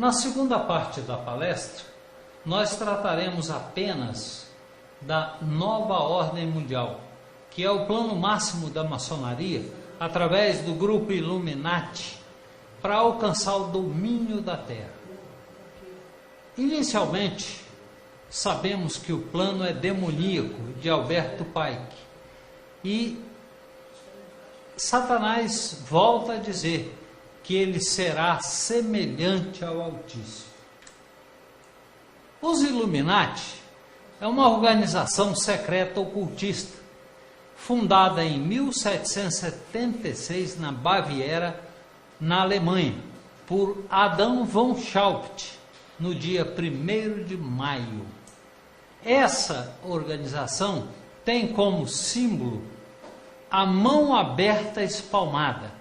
Na segunda parte da palestra, nós trataremos apenas da nova ordem mundial, que é o plano máximo da maçonaria, através do grupo Illuminati, para alcançar o domínio da Terra. Inicialmente, sabemos que o plano é demoníaco, de Alberto Pike, e Satanás volta a dizer que ele será semelhante ao Altíssimo. Os Illuminati é uma organização secreta ocultista, fundada em 1776 na Baviera, na Alemanha, por Adam von Schaupt, no dia 1º de maio. Essa organização tem como símbolo a mão aberta espalmada,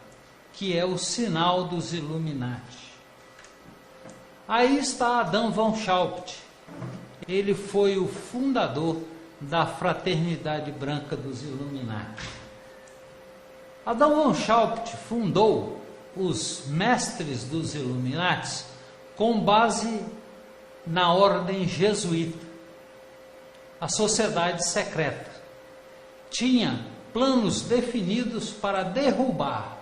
que é o sinal dos Illuminati. Aí está Adam von Schaupt. Ele foi o fundador da Fraternidade Branca dos Illuminati. Adam von Schaupt fundou os mestres dos Illuminati com base na ordem jesuíta, a sociedade secreta. Tinha planos definidos para derrubar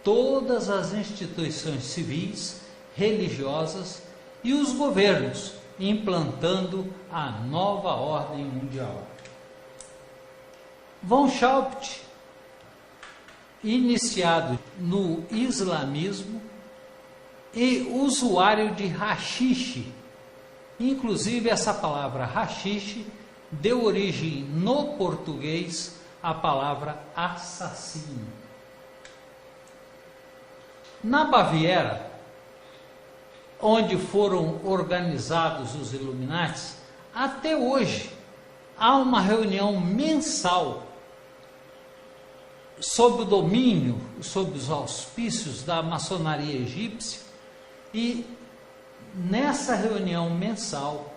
todas as instituições civis, religiosas e os governos, implantando a nova ordem mundial. Von Schaupt, iniciado no islamismo e usuário de haxixe, inclusive essa palavra haxixe deu origem no português à palavra assassino. Na Baviera, onde foram organizados os Illuminati, até hoje há uma reunião mensal sob o domínio, sob os auspícios da maçonaria egípcia, e nessa reunião mensal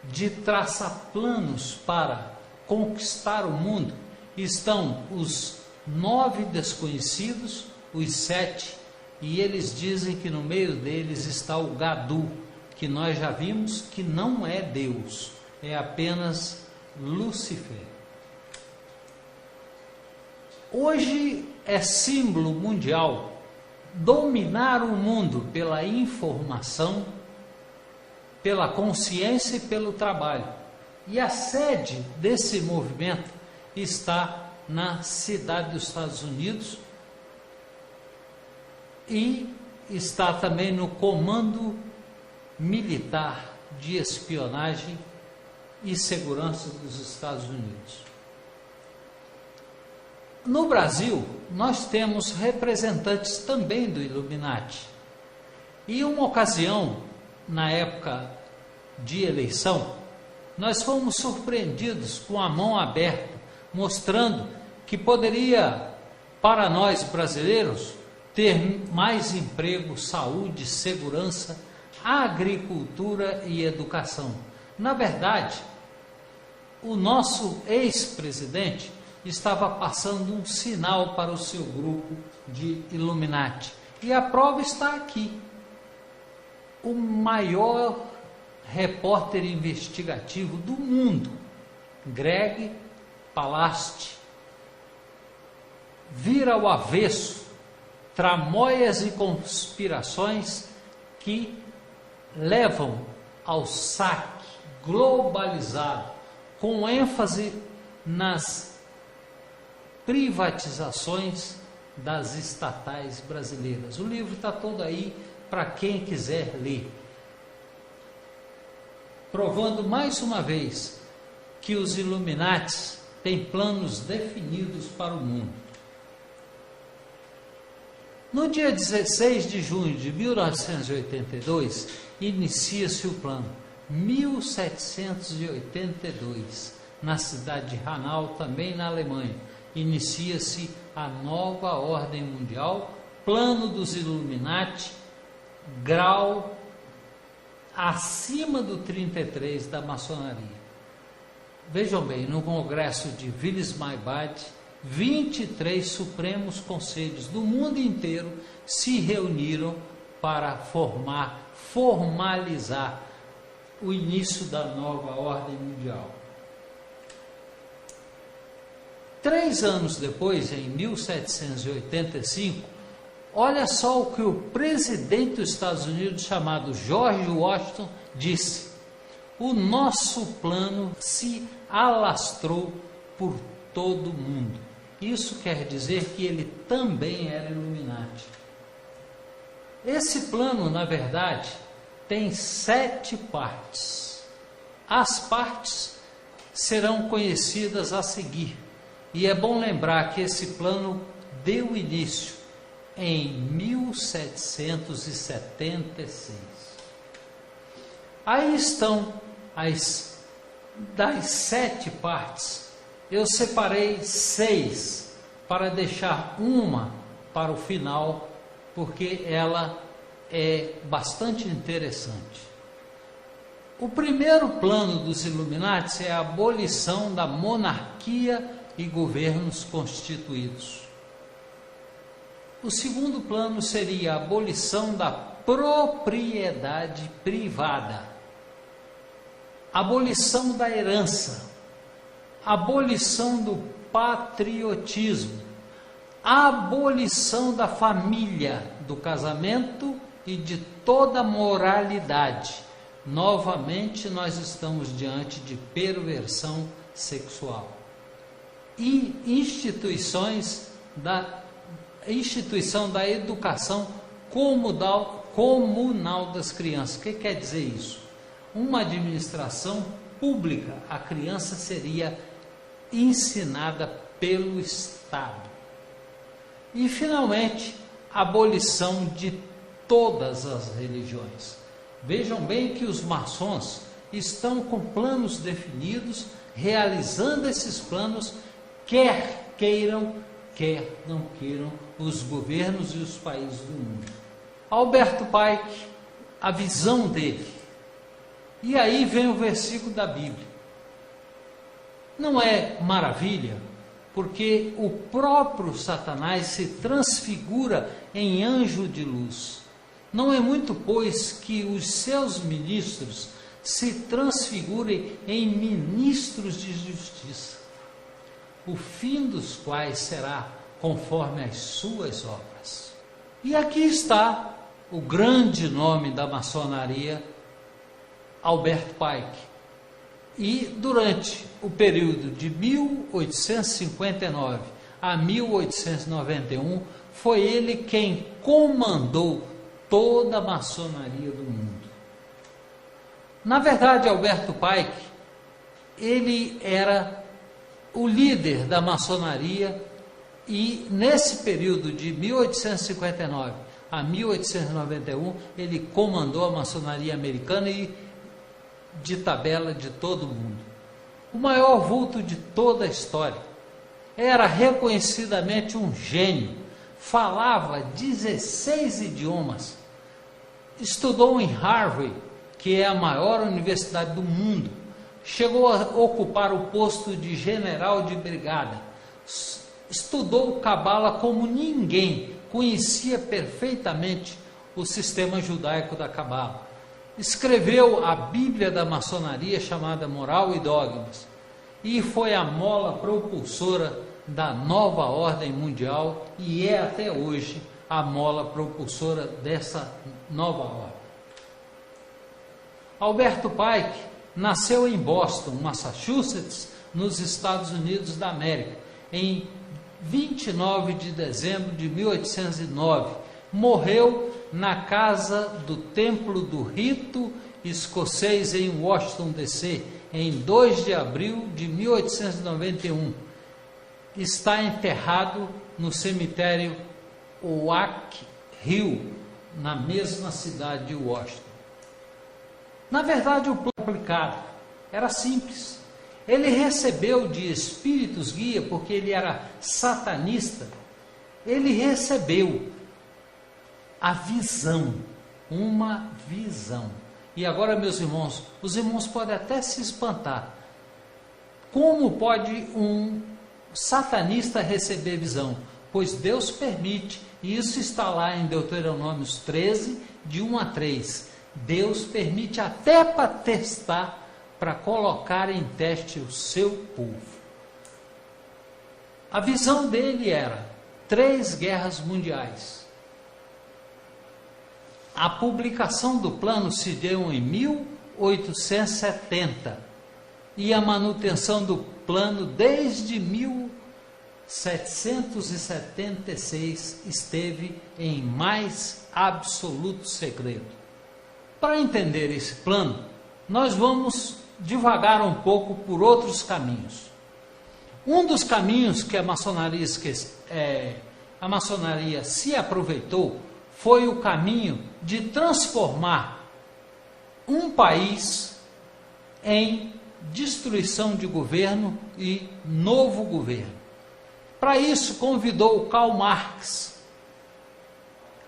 de traçar planos para conquistar o mundo estão os 9 desconhecidos, os 7, e eles dizem que no meio deles está o Gadu, que nós já vimos que não é Deus, é apenas Lúcifer. Hoje é símbolo mundial dominar o mundo pela informação, pela consciência e pelo trabalho. E a sede desse movimento está na cidade dos Estados Unidos e está também no Comando Militar de Espionagem e Segurança dos Estados Unidos. No Brasil, nós temos representantes também do Illuminati. E uma ocasião, na época de eleição, nós fomos surpreendidos com a mão aberta, mostrando que poderia, para nós brasileiros, ter mais emprego, saúde, segurança, agricultura e educação. Na verdade, o nosso ex-presidente estava passando um sinal para o seu grupo de Illuminati. E a prova está aqui. O maior repórter investigativo do mundo, Greg Palast, vira ao avesso tramóias e conspirações que levam ao saque globalizado, com ênfase nas privatizações das estatais brasileiras. O livro está todo aí para quem quiser ler, provando mais uma vez que os Illuminati têm planos definidos para o mundo. No dia 16 de junho de 1982, inicia-se o plano. 1782, na cidade de Hanau, também na Alemanha, inicia-se a nova ordem mundial, plano dos Illuminati, grau acima do 33 da maçonaria. Vejam bem, no congresso de Villers-Maybad, 23 supremos conselhos do mundo inteiro se reuniram para formalizar o início da nova ordem mundial. 3 anos depois, em 1785, olha só o que o presidente dos Estados Unidos, chamado George Washington, disse: o nosso plano se alastrou por todo o mundo. Isso quer dizer que ele também era Illuminati. Esse plano, na verdade, tem 7 partes. As partes serão conhecidas a seguir. E é bom lembrar que esse plano deu início em 1776. Aí estão das 7 partes. Eu separei 6 para deixar uma para o final, porque ela é bastante interessante. O primeiro plano dos Illuminati é a abolição da monarquia e governos constituídos. O segundo plano seria a abolição da propriedade privada, abolição da herança, abolição do patriotismo, abolição da família, do casamento e de toda moralidade. Novamente, nós estamos diante de perversão sexual. E instituição da educação comunal das crianças. O que quer dizer isso? Uma administração pública. A criança seria ensinada pelo Estado. E, finalmente, a abolição de todas as religiões. Vejam bem que os maçons estão com planos definidos, realizando esses planos, quer queiram, quer não queiram, os governos e os países do mundo. Alberto Pike, a visão dele. E aí vem o versículo da Bíblia. Não é maravilha? Porque o próprio Satanás se transfigura em anjo de luz. Não é muito, pois, que os seus ministros se transfigurem em ministros de justiça, o fim dos quais será conforme as suas obras. E aqui está o grande nome da maçonaria, Alberto Pike. E durante o período de 1859 a 1891, foi ele quem comandou toda a maçonaria do mundo. Na verdade, Alberto Pike, ele era o líder da maçonaria, e nesse período de 1859 a 1891, ele comandou a maçonaria americana e de tabela de todo o mundo. O maior vulto de toda a história. Era reconhecidamente um gênio. Falava 16 idiomas. Estudou em Harvard, que é a maior universidade do mundo. Chegou a ocupar o posto de general de brigada. Estudou Cabala como ninguém. Conhecia perfeitamente o sistema judaico da Cabala. Escreveu a Bíblia da maçonaria, chamada Moral e Dogmas, e foi a mola propulsora da nova ordem mundial, e é até hoje a mola propulsora dessa nova ordem. Alberto Pike nasceu em Boston, Massachusetts, nos Estados Unidos da América, em 29 de dezembro de 1809. Morreu na casa do Templo do Rito Escocês em Washington, D.C., em 2 de abril de 1891. Está enterrado no cemitério Oak Hill, na mesma cidade de Washington. Na verdade, o plano aplicado era simples. Ele recebeu de espíritos guia, porque ele era satanista, ele recebeu a visão, uma visão. E agora, meus irmãos, os irmãos podem até se espantar. Como pode um satanista receber visão? Pois Deus permite, e isso está lá em Deuteronômio 13 de 1 a 3. Deus permite até para testar, para colocar em teste o seu povo. A visão dele era 3 guerras mundiais. A publicação do plano se deu em 1870 e a manutenção do plano desde 1776 esteve em mais absoluto segredo. Para entender esse plano, nós vamos divagar um pouco por outros caminhos. Um dos caminhos que a maçonaria se aproveitou foi o caminho de transformar um país em destruição de governo e novo governo. Para isso, convidou o Karl Marx.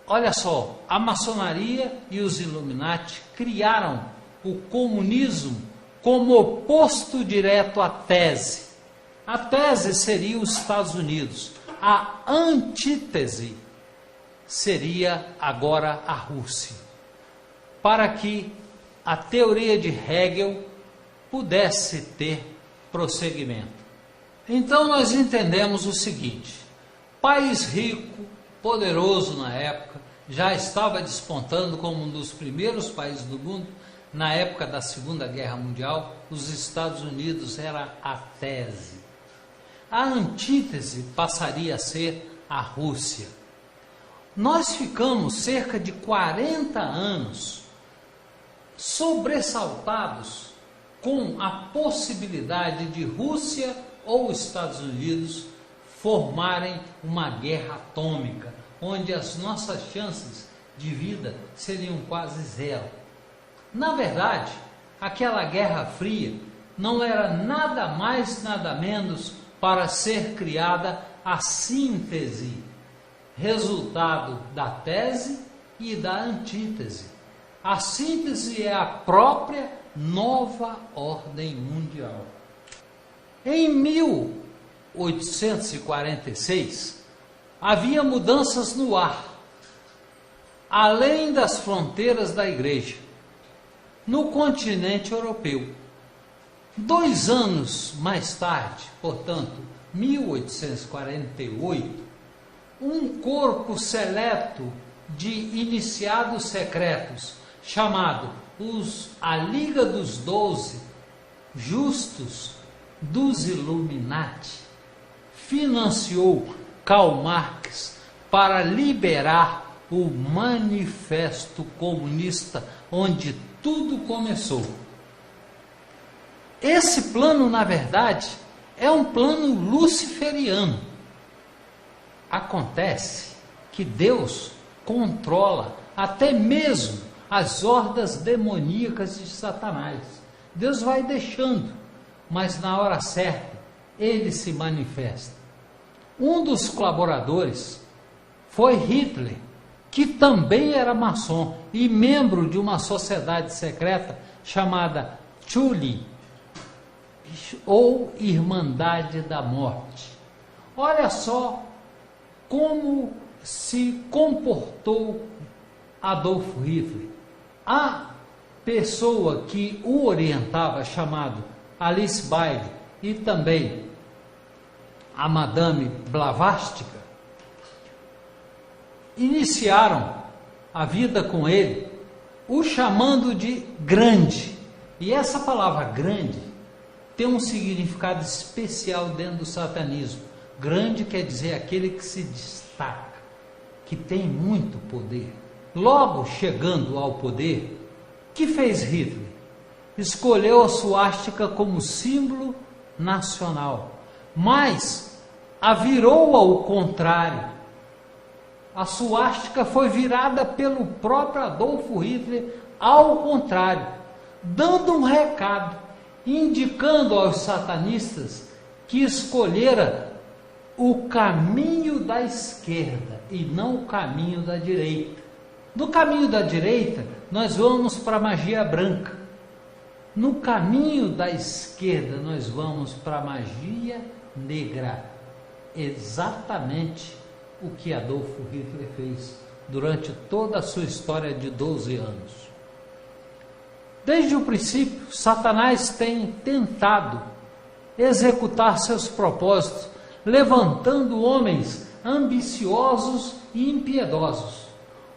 Olha só, a maçonaria e os Illuminati criaram o comunismo como oposto direto à tese. A tese seria os Estados Unidos, a antítese seria agora a Rússia, para que a teoria de Hegel pudesse ter prosseguimento. Então nós entendemos o seguinte: país rico, poderoso na época, já estava despontando como um dos primeiros países do mundo. Na época da Segunda Guerra Mundial, os Estados Unidos era a tese. A antítese passaria a ser a Rússia. Nós ficamos cerca de 40 anos sobressaltados com a possibilidade de Rússia ou Estados Unidos formarem uma guerra atômica, onde as nossas chances de vida seriam quase zero. Na verdade, aquela Guerra Fria não era nada mais, nada menos para ser criada a síntese, resultado da tese e da antítese. A síntese é a própria nova ordem mundial. Em 1846, havia mudanças no ar, além das fronteiras da igreja, no continente europeu. 2 anos mais tarde, portanto, 1848, um corpo seleto de iniciados secretos, chamado a Liga dos 12 Justos dos Illuminati, financiou Karl Marx para liberar o Manifesto Comunista, onde tudo começou. Esse plano, na verdade, é um plano luciferiano. Acontece que Deus controla até mesmo as hordas demoníacas de Satanás. Deus vai deixando, mas na hora certa ele se manifesta. Um dos colaboradores foi Hitler, que também era maçom e membro de uma sociedade secreta chamada Thule, ou Irmandade da Morte. Olha só como se comportou Adolfo Hitler. A pessoa que o orientava, chamado Alice Bailey, e também a Madame Blavatsky, iniciaram a vida com ele, o chamando de grande. E essa palavra grande tem um significado especial dentro do satanismo. Grande quer dizer aquele que se destaca, que tem muito poder. Logo chegando ao poder, que fez Hitler? Escolheu a suástica como símbolo nacional, mas a virou ao contrário. A suástica foi virada pelo próprio Adolfo Hitler ao contrário, dando um recado, indicando aos satanistas que escolhera o caminho da esquerda e não o caminho da direita. No caminho da direita, nós vamos para a magia branca. No caminho da esquerda, nós vamos para a magia negra. Exatamente o que Adolfo Hitler fez. durante toda a sua história de 12 anos. Desde o princípio, Satanás tem tentado executar seus propósitos, levantando homens ambiciosos e impiedosos.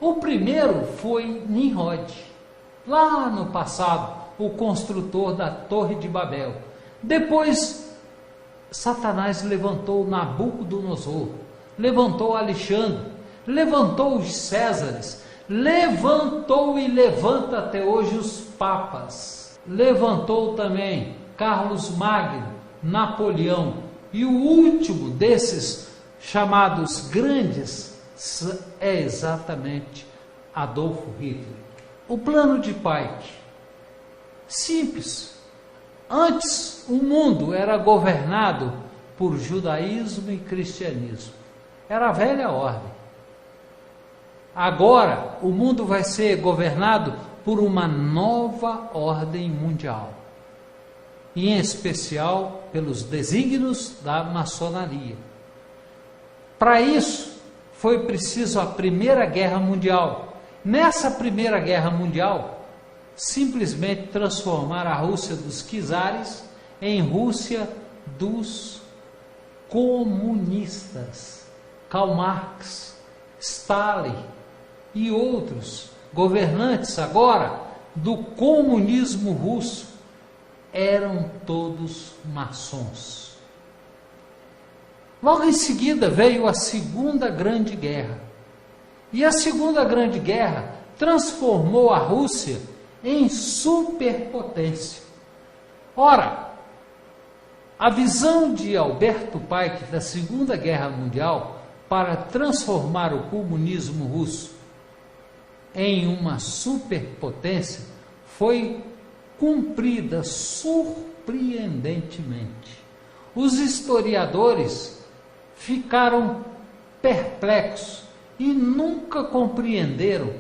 O primeiro foi Nimrod, lá no passado, o construtor da Torre de Babel. Depois, Satanás levantou Nabucodonosor, levantou Alexandre, levantou os Césares, levantou e levanta até hoje os papas, levantou também Carlos Magno, Napoleão, e o último desses chamados grandes é exatamente Adolfo Hitler. O plano de Pike, simples. Antes o mundo era governado por judaísmo e cristianismo, era a velha ordem. Agora o mundo vai ser governado por uma nova ordem mundial, e em especial pelos desígnios da maçonaria. Para isso foi preciso a Primeira Guerra Mundial. Nessa Primeira Guerra Mundial, simplesmente transformar a Rússia dos czares em Rússia dos comunistas. Karl Marx, Stalin e outros governantes agora do comunismo russo eram todos maçons. Logo em seguida veio a Segunda Grande Guerra. E a Segunda Grande Guerra transformou a Rússia em superpotência. Ora, a visão de Alberto Pike da Segunda Guerra Mundial para transformar o comunismo russo em uma superpotência foi cumprida surpreendentemente. Os historiadores ficaram perplexos e nunca compreenderam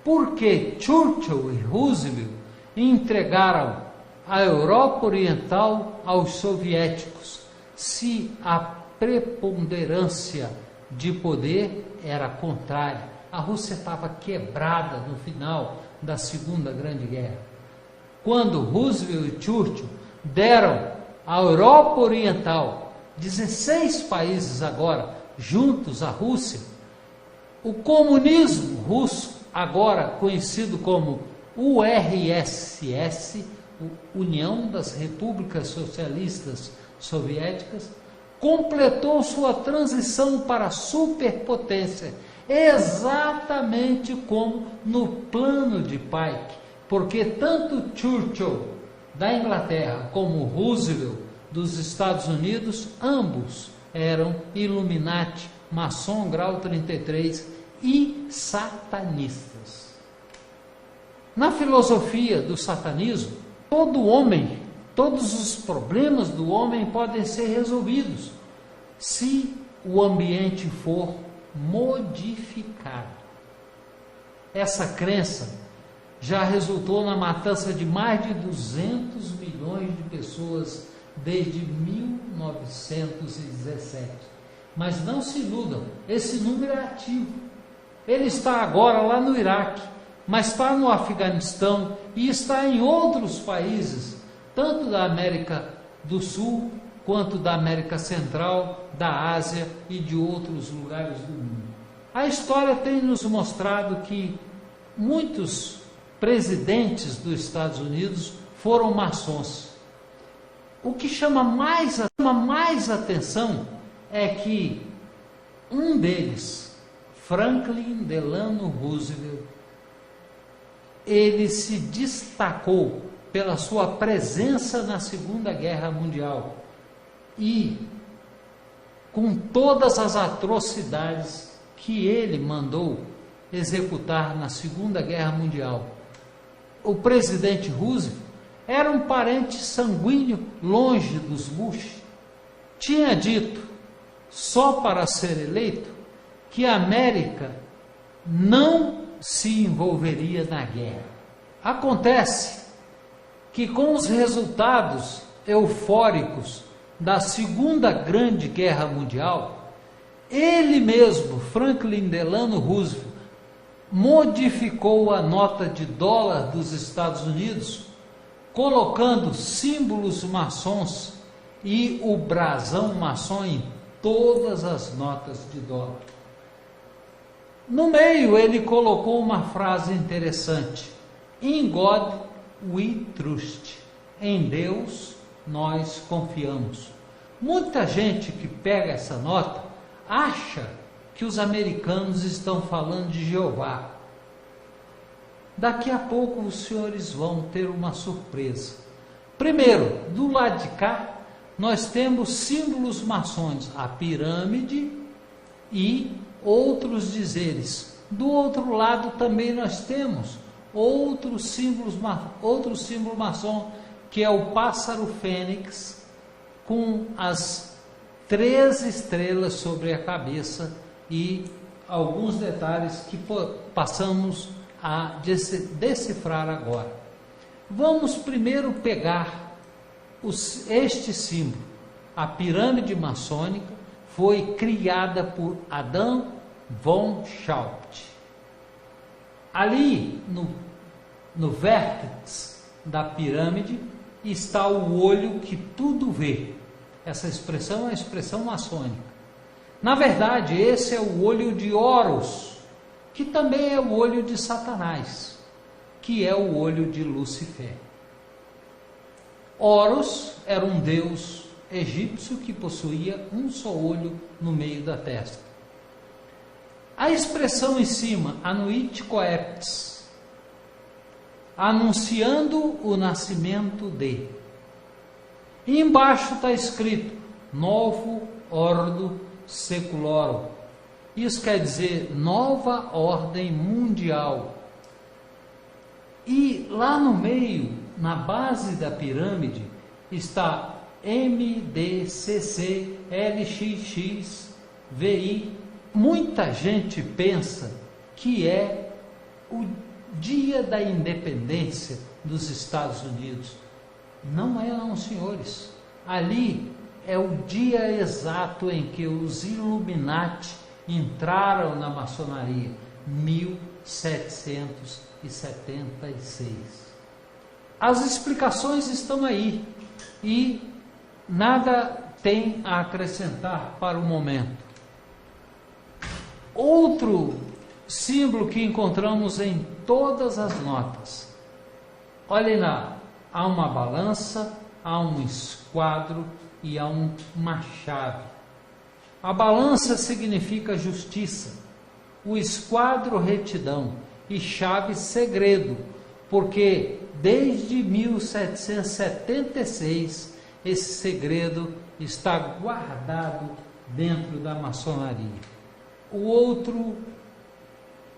por que Churchill e Roosevelt entregaram a Europa Oriental aos soviéticos, se a preponderância de poder era contrária. A Rússia estava quebrada no final da Segunda Grande Guerra. Quando Roosevelt e Churchill deram à Europa Oriental, 16 países agora juntos à Rússia, o comunismo russo, agora conhecido como URSS, União das Repúblicas Socialistas Soviéticas, completou sua transição para a superpotência, exatamente como no plano de Pike, porque tanto Churchill da Inglaterra como Roosevelt dos Estados Unidos, ambos eram Illuminati, maçom grau 33 e satanistas. Na filosofia do satanismo, todo homem, todos os problemas do homem podem ser resolvidos se o ambiente for modificado. Essa crença já resultou na matança de mais de 200 milhões de pessoas desde 1917. Mas não se iludam, esse número é ativo. Ele está agora lá no Iraque, mas está no Afeganistão e está em outros países, tanto da América do Sul, quanto da América Central, da Ásia e de outros lugares do mundo. A história tem nos mostrado que muitos presidentes dos Estados Unidos foram maçons. O que chama mais atenção é que um deles, Franklin Delano Roosevelt, ele se destacou pela sua presença na Segunda Guerra Mundial e com todas as atrocidades que ele mandou executar na Segunda Guerra Mundial. O presidente Roosevelt era um parente sanguíneo longe dos Bush. Tinha dito, só para ser eleito, que a América não se envolveria na guerra. Acontece que com os resultados eufóricos da Segunda Grande Guerra Mundial, ele mesmo, Franklin Delano Roosevelt, modificou a nota de dólar dos Estados Unidos, colocando símbolos maçons e o brasão maçom em todas as notas de dólar. No meio ele colocou uma frase interessante: In God we trust. Em Deus nós confiamos. Muita gente que pega essa nota acha que os americanos estão falando de Jeová. Daqui a pouco os senhores vão ter uma surpresa. Primeiro, do lado de cá, nós temos símbolos maçons, a pirâmide e outros dizeres. Do outro lado também nós temos outro símbolo maçom, que é o pássaro fênix, com as 13 estrelas sobre a cabeça e alguns detalhes que passamos a decifrar agora. Vamos primeiro pegar este símbolo. A pirâmide maçônica foi criada por Adam von Schaupt. Ali no vértex da pirâmide está o olho que tudo vê. Essa expressão é a expressão maçônica. Na verdade, esse é o olho de Horus, que também é o olho de Satanás, que é o olho de Lúcifer. Horus era um deus egípcio que possuía um só olho no meio da testa. A expressão em cima, Anuit Coeptis, anunciando o nascimento de. E embaixo está escrito Novo Ordo Seculorum. Isso quer dizer nova ordem mundial. E lá no meio, na base da pirâmide, está MDCC LXX VI. Muita gente pensa que é o dia da independência dos Estados Unidos. Não é não, senhores. Ali é o dia exato em que os Illuminati entraram na maçonaria, 1776. As explicações estão aí e nada tem a acrescentar para o momento. Outro símbolo que encontramos em todas as notas. Olhem lá, há uma balança, há um esquadro e há uma chave. A balança significa justiça, o esquadro retidão e chave segredo, porque desde 1776 esse segredo está guardado dentro da maçonaria. O outro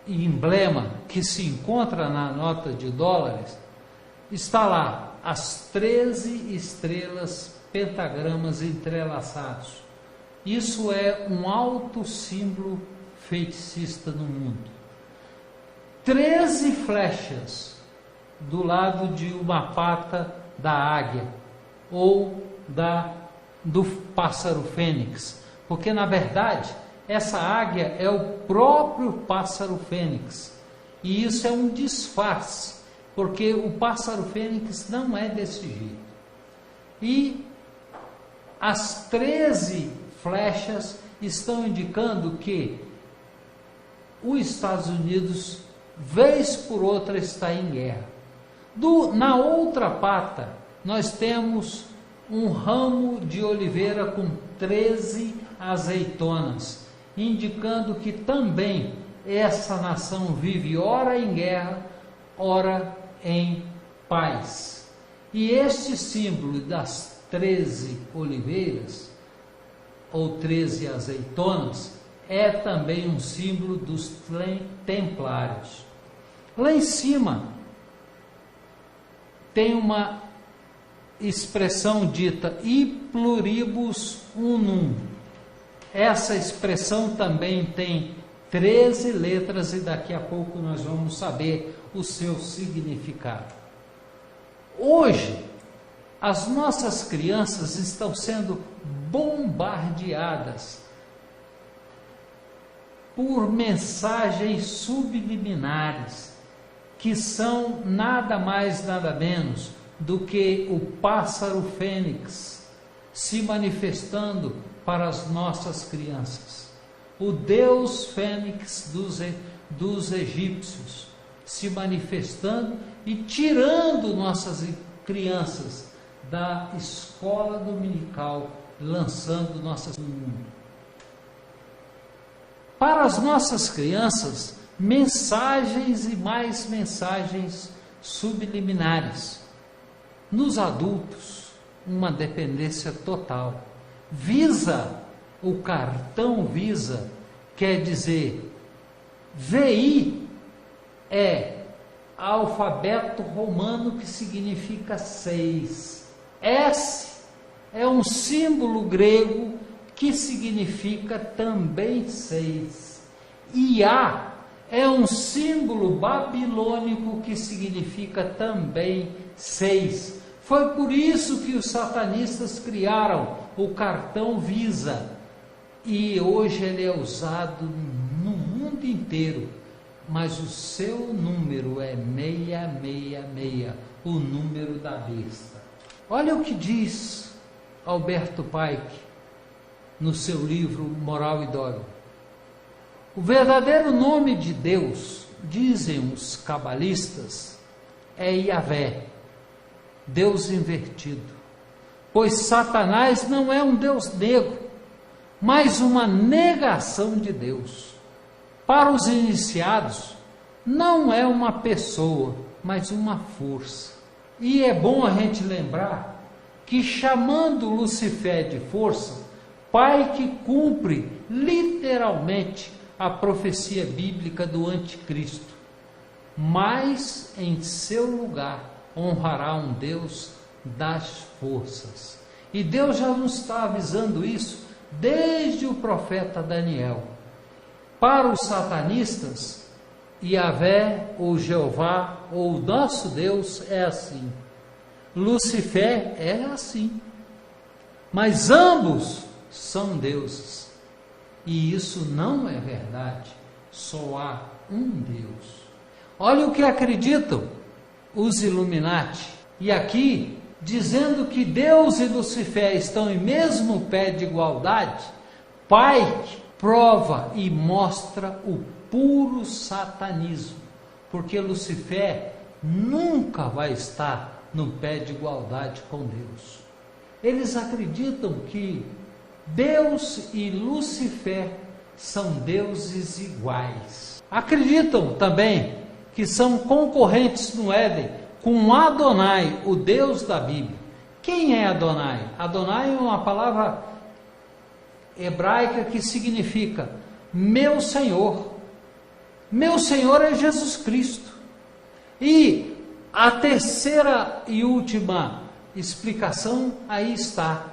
emblema que se encontra na nota de dólares está lá, as 13 estrelas, pentagramas entrelaçados. Isso é um alto símbolo feticista no mundo. 13 flechas do lado de uma pata da águia ou do pássaro fênix, porque na verdade essa águia é o próprio pássaro fênix, e isso é um disfarce, porque o pássaro fênix não é desse jeito. E as 13 flechas estão indicando que os Estados Unidos, vez por outra, está em guerra. Na outra pata, nós temos um ramo de oliveira com 13 azeitonas, indicando que também essa nação vive ora em guerra, ora em paz. E este símbolo das 13 oliveiras, ou 13 azeitonas, é também um símbolo dos templários. Lá em cima tem uma expressão dita e pluribus unum. Essa expressão também tem 13 letras e daqui a pouco nós vamos saber o seu significado. Hoje, as nossas crianças estão sendo bombardeadas por mensagens subliminares, que são nada mais, nada menos do que o pássaro fênix se manifestando para as nossas crianças. O Deus fênix dos egípcios se manifestando e tirando nossas crianças da escola dominical, lançando nossas no mundo. Para as nossas crianças, mensagens e mais mensagens subliminares. Nos adultos, uma dependência total. O cartão Visa quer dizer, VI é alfabeto romano que significa 6. S é um símbolo grego que significa também 6. E A é um símbolo babilônico que significa também 6. Foi por isso que os satanistas criaram o cartão Visa. E hoje ele é usado no mundo inteiro. Mas o seu número é 666, o número da besta. Olha o que diz Alberto Pike no seu livro Moral e Dogma. O verdadeiro nome de Deus, dizem os cabalistas, é Yahvé, Deus invertido. Pois Satanás não é um Deus negro, mas uma negação de Deus. Para os iniciados, não é uma pessoa, mas uma força. E é bom a gente lembrar que, chamando Lucifer de força, Pike cumpre literalmente a profecia bíblica do anticristo. Mas em seu lugar honrará um Deus das forças. E Deus já nos está avisando isso desde o profeta Daniel. Para os satanistas, Yahvé ou Jeová ou nosso Deus é assim. Lucifer é assim. Mas ambos são deuses. E isso não é verdade. Só há um Deus. Olha o que acreditam os Illuminati. E aqui, dizendo que Deus e Lucifer estão em mesmo pé de igualdade, Pike prova e mostra o puro satanismo, porque Lucifer nunca vai estar no pé de igualdade com Deus. Eles acreditam que Deus e Lucifer são deuses iguais. Acreditam também que são concorrentes no Éden com Adonai, o Deus da Bíblia. Quem é Adonai? Adonai é uma palavra hebraica que significa meu Senhor. Meu Senhor é Jesus Cristo. E a terceira e última explicação aí está.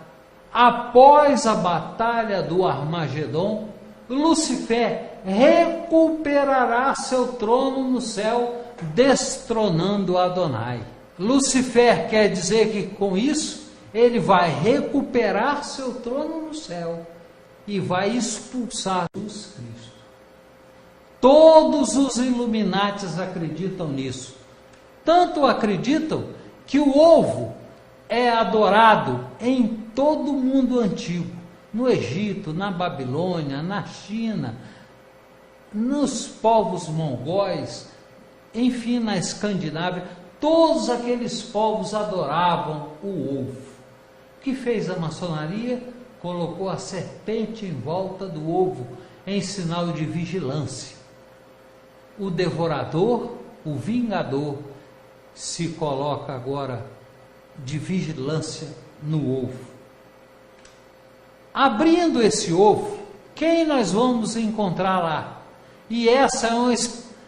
Após a batalha do Armagedon, Lucifer recuperará seu trono no céu, destronando Adonai. Lucifer quer dizer que com isso ele vai recuperar seu trono no céu e vai expulsar Jesus Cristo. Todos os Illuminatis acreditam nisso. Tanto acreditam que o ovo é adorado em todo o mundo antigo, no Egito, na Babilônia, na China, nos povos mongóis, enfim, na Escandinávia. Todos aqueles povos adoravam o ovo. O que fez a maçonaria? Colocou a serpente em volta do ovo, em sinal de vigilância. O devorador, o vingador, se coloca agora de vigilância no ovo. Abrindo esse ovo, quem nós vamos encontrar lá? E essa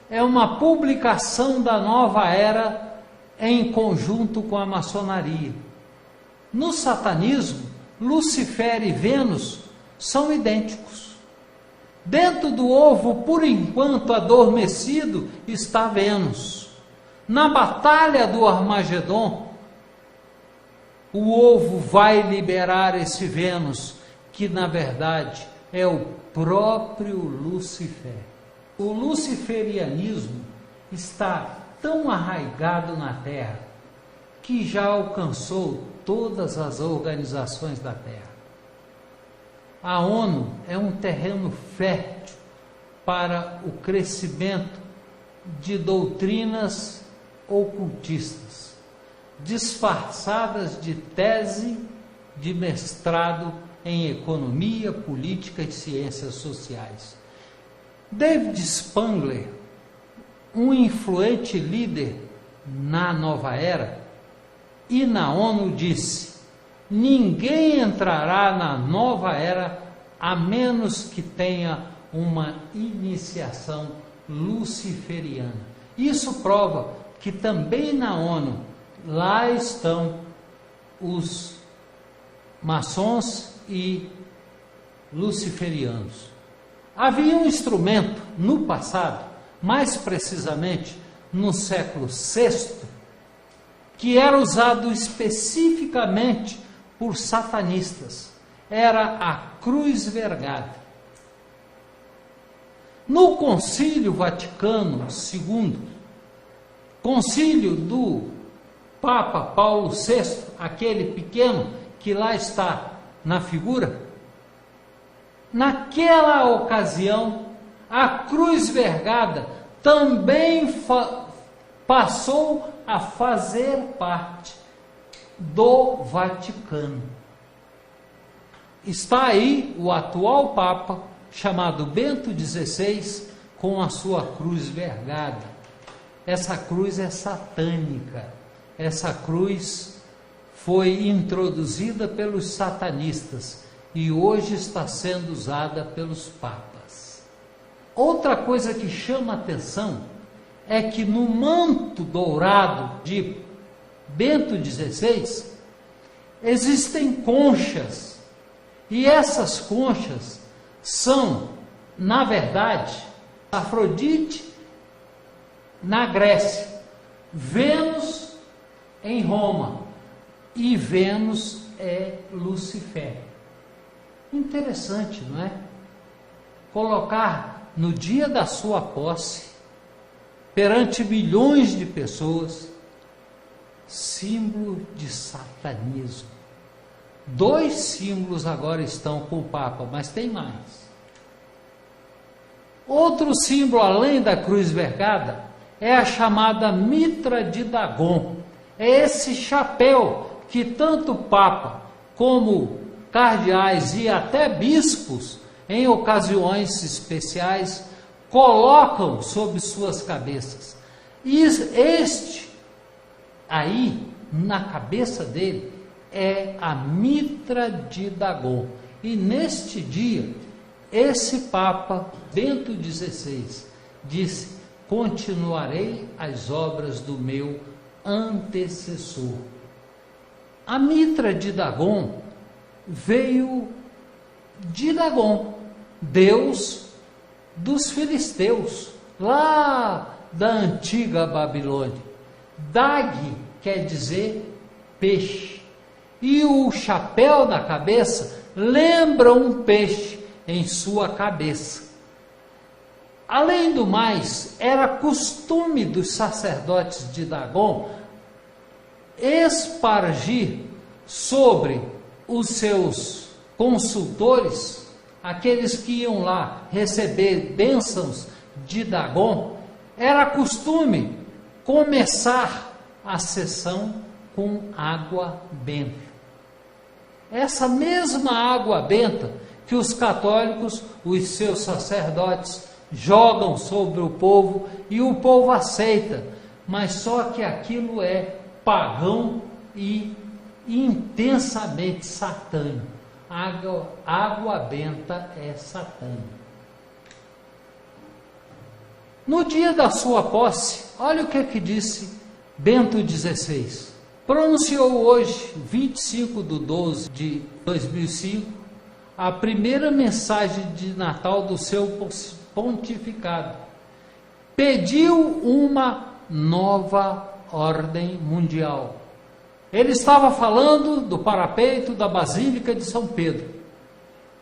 é uma publicação da nova era em conjunto com a maçonaria. No satanismo, Lucifer e Vênus são idênticos. Dentro do ovo, por enquanto adormecido, está Vênus. Na batalha do Armagedon, o ovo vai liberar esse Vênus, que na verdade é o próprio Lúcifer. O luciferianismo está tão arraigado na Terra que já alcançou todas as organizações da Terra. A ONU é um terreno fértil para o crescimento de doutrinas ocultistas, disfarçadas de tese de mestrado em economia, política e ciências sociais. David Spangler, um influente líder na nova era e na ONU, disse: ninguém entrará na nova era a menos que tenha uma iniciação luciferiana. Isso prova que também na ONU, lá estão os maçons e luciferianos. Havia um instrumento no passado, mais precisamente no século VI, que era usado especificamente por satanistas. Era a cruz vergada. No Concílio Vaticano II, concílio do Papa Paulo VI, aquele pequeno que lá está na figura, naquela ocasião, a cruz vergada também passou a fazer parte do Vaticano. Está aí o atual Papa, chamado Bento XVI, com a sua cruz vergada. Essa cruz é satânica. Essa cruz foi introduzida pelos satanistas e hoje está sendo usada pelos papas. Outra coisa que chama atenção é que no manto dourado de Bento XVI existem conchas, e essas conchas são, na verdade, Afrodite na Grécia, Vênus em Roma, e Vênus é Lúcifer. Interessante, não é? Colocar no dia da sua posse, perante milhões de pessoas, símbolo de satanismo. 2 símbolos agora estão com o Papa, mas tem mais. Outro símbolo, além da cruz vergada, é a chamada mitra de Dagon. É esse chapéu que tanto o Papa como cardeais e até bispos, em ocasiões especiais, colocam sobre suas cabeças. E este aí, na cabeça dele, é a mitra de Dagon. E neste dia, esse Papa, Bento XVI, disse: continuarei as obras do meu antecessor. A mitra de Dagon veio de Dagon, deus dos filisteus, lá da antiga Babilônia. Dag quer dizer peixe, e o chapéu na cabeça lembra um peixe em sua cabeça. Além do mais, era costume dos sacerdotes de Dagon espargir sobre os seus consultores, aqueles que iam lá receber bênçãos de Dagon, era costume começar a sessão com água benta. Essa mesma água benta que os católicos, os seus sacerdotes, jogam sobre o povo e o povo aceita, mas só que aquilo é pagão e intensamente satânico. Água benta é satânico. No dia da sua posse, olha o que disse Bento XVI. Pronunciou hoje, 25/12 de 2005, a primeira mensagem de Natal do seu pontificado. Pediu uma nova ordem mundial. Ele estava falando do parapeito da Basílica de São Pedro.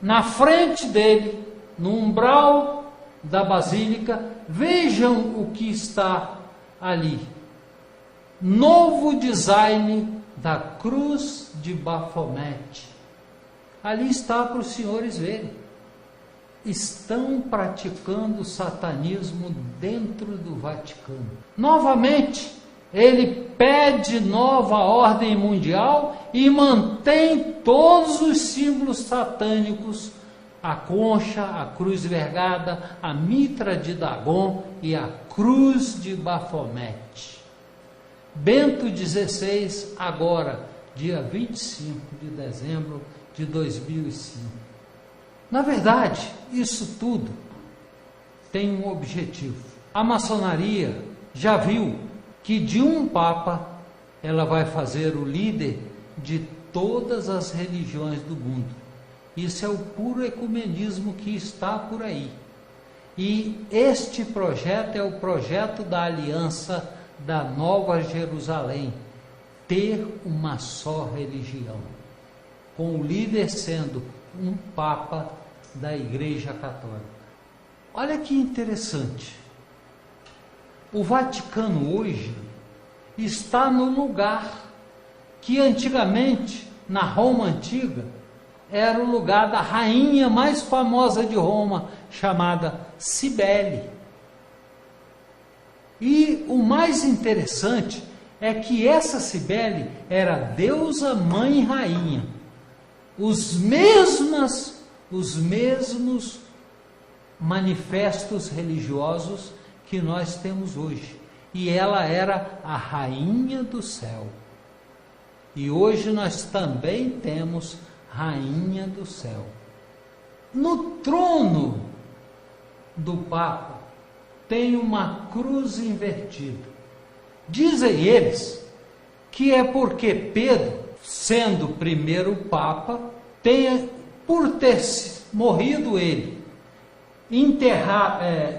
Na frente dele no umbral da basílica, vejam o que está ali. Novo design da cruz de Bafomete. Ali está para os senhores verem. Estão praticando satanismo dentro do Vaticano. Novamente, ele pede nova ordem mundial e mantém todos os símbolos satânicos: a concha, a cruz vergada, a mitra de Dagon e a cruz de Bafomete. Bento XVI, agora, dia 25 de dezembro de 2005. Na verdade, isso tudo tem um objetivo. A maçonaria já viu que de um Papa ela vai fazer o líder de todas as religiões do mundo. Isso é o puro ecumenismo que está por aí. E este projeto é o projeto da aliança da Nova Jerusalém, ter uma só religião, com o líder sendo um Papa da Igreja Católica. Olha que interessante. O Vaticano hoje está no lugar que antigamente, na Roma antiga, era o lugar da rainha mais famosa de Roma, chamada Cibele. E o mais interessante é que essa Cibele era deusa mãe rainha. Os mesmos manifestos religiosos que nós temos hoje. E ela era a rainha do céu. E hoje nós também temos rainha do céu. No trono do Papa tem uma cruz invertida. Dizem eles que é porque Pedro, sendo o primeiro Papa, por ter morrido ele,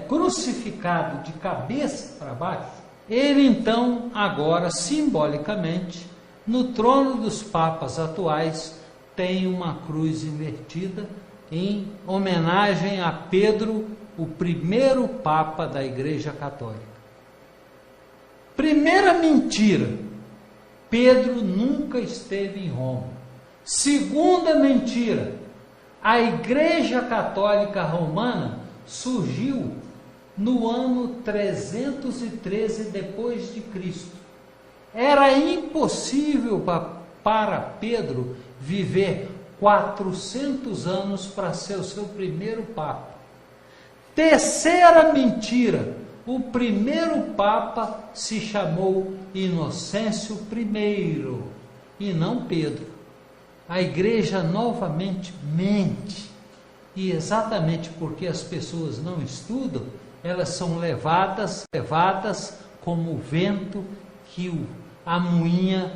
crucificado de cabeça para baixo, ele então, agora, simbolicamente, no trono dos papas atuais, tem uma cruz invertida em homenagem a Pedro, o primeiro Papa da Igreja Católica. Primeira mentira: Pedro nunca esteve em Roma. Segunda mentira: a Igreja Católica Romana surgiu no ano 313 depois de Cristo. Era impossível para Pedro viver 400 anos para ser o seu primeiro Papa. Terceira mentira: o primeiro Papa se chamou Inocêncio I e não Pedro. A igreja novamente mente, e exatamente porque as pessoas não estudam, elas são levadas como o vento que a moinha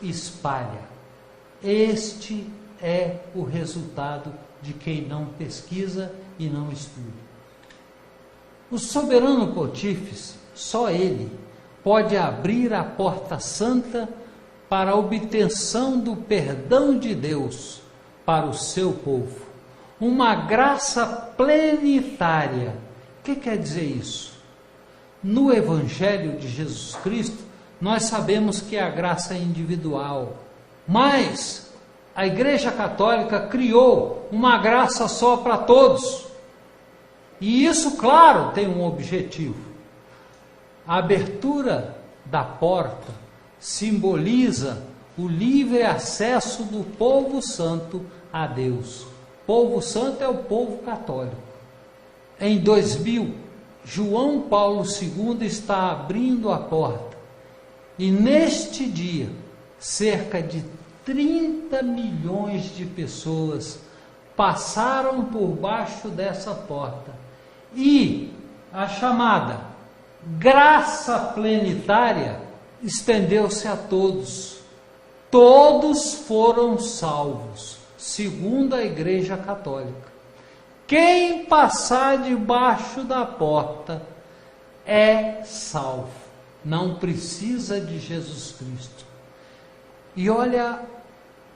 espalha. Este é o resultado de quem não pesquisa e não estuda. O soberano pontífice, só ele, pode abrir a porta santa para a obtenção do perdão de Deus para o seu povo. Uma graça plenitária. O que quer dizer isso? No Evangelho de Jesus Cristo, nós sabemos que a graça é individual, mas a Igreja Católica criou uma graça só para todos. E isso, claro, tem um objetivo. A abertura da porta simboliza o livre acesso do povo santo a Deus. Povo santo é o povo católico. Em 2000, João Paulo II está abrindo a porta. E neste dia, cerca de 30 milhões de pessoas passaram por baixo dessa porta. E a chamada graça plenitária estendeu-se a todos. Todos foram salvos, segundo a Igreja Católica. Quem passar debaixo da porta é salvo. Não precisa de Jesus Cristo. E olha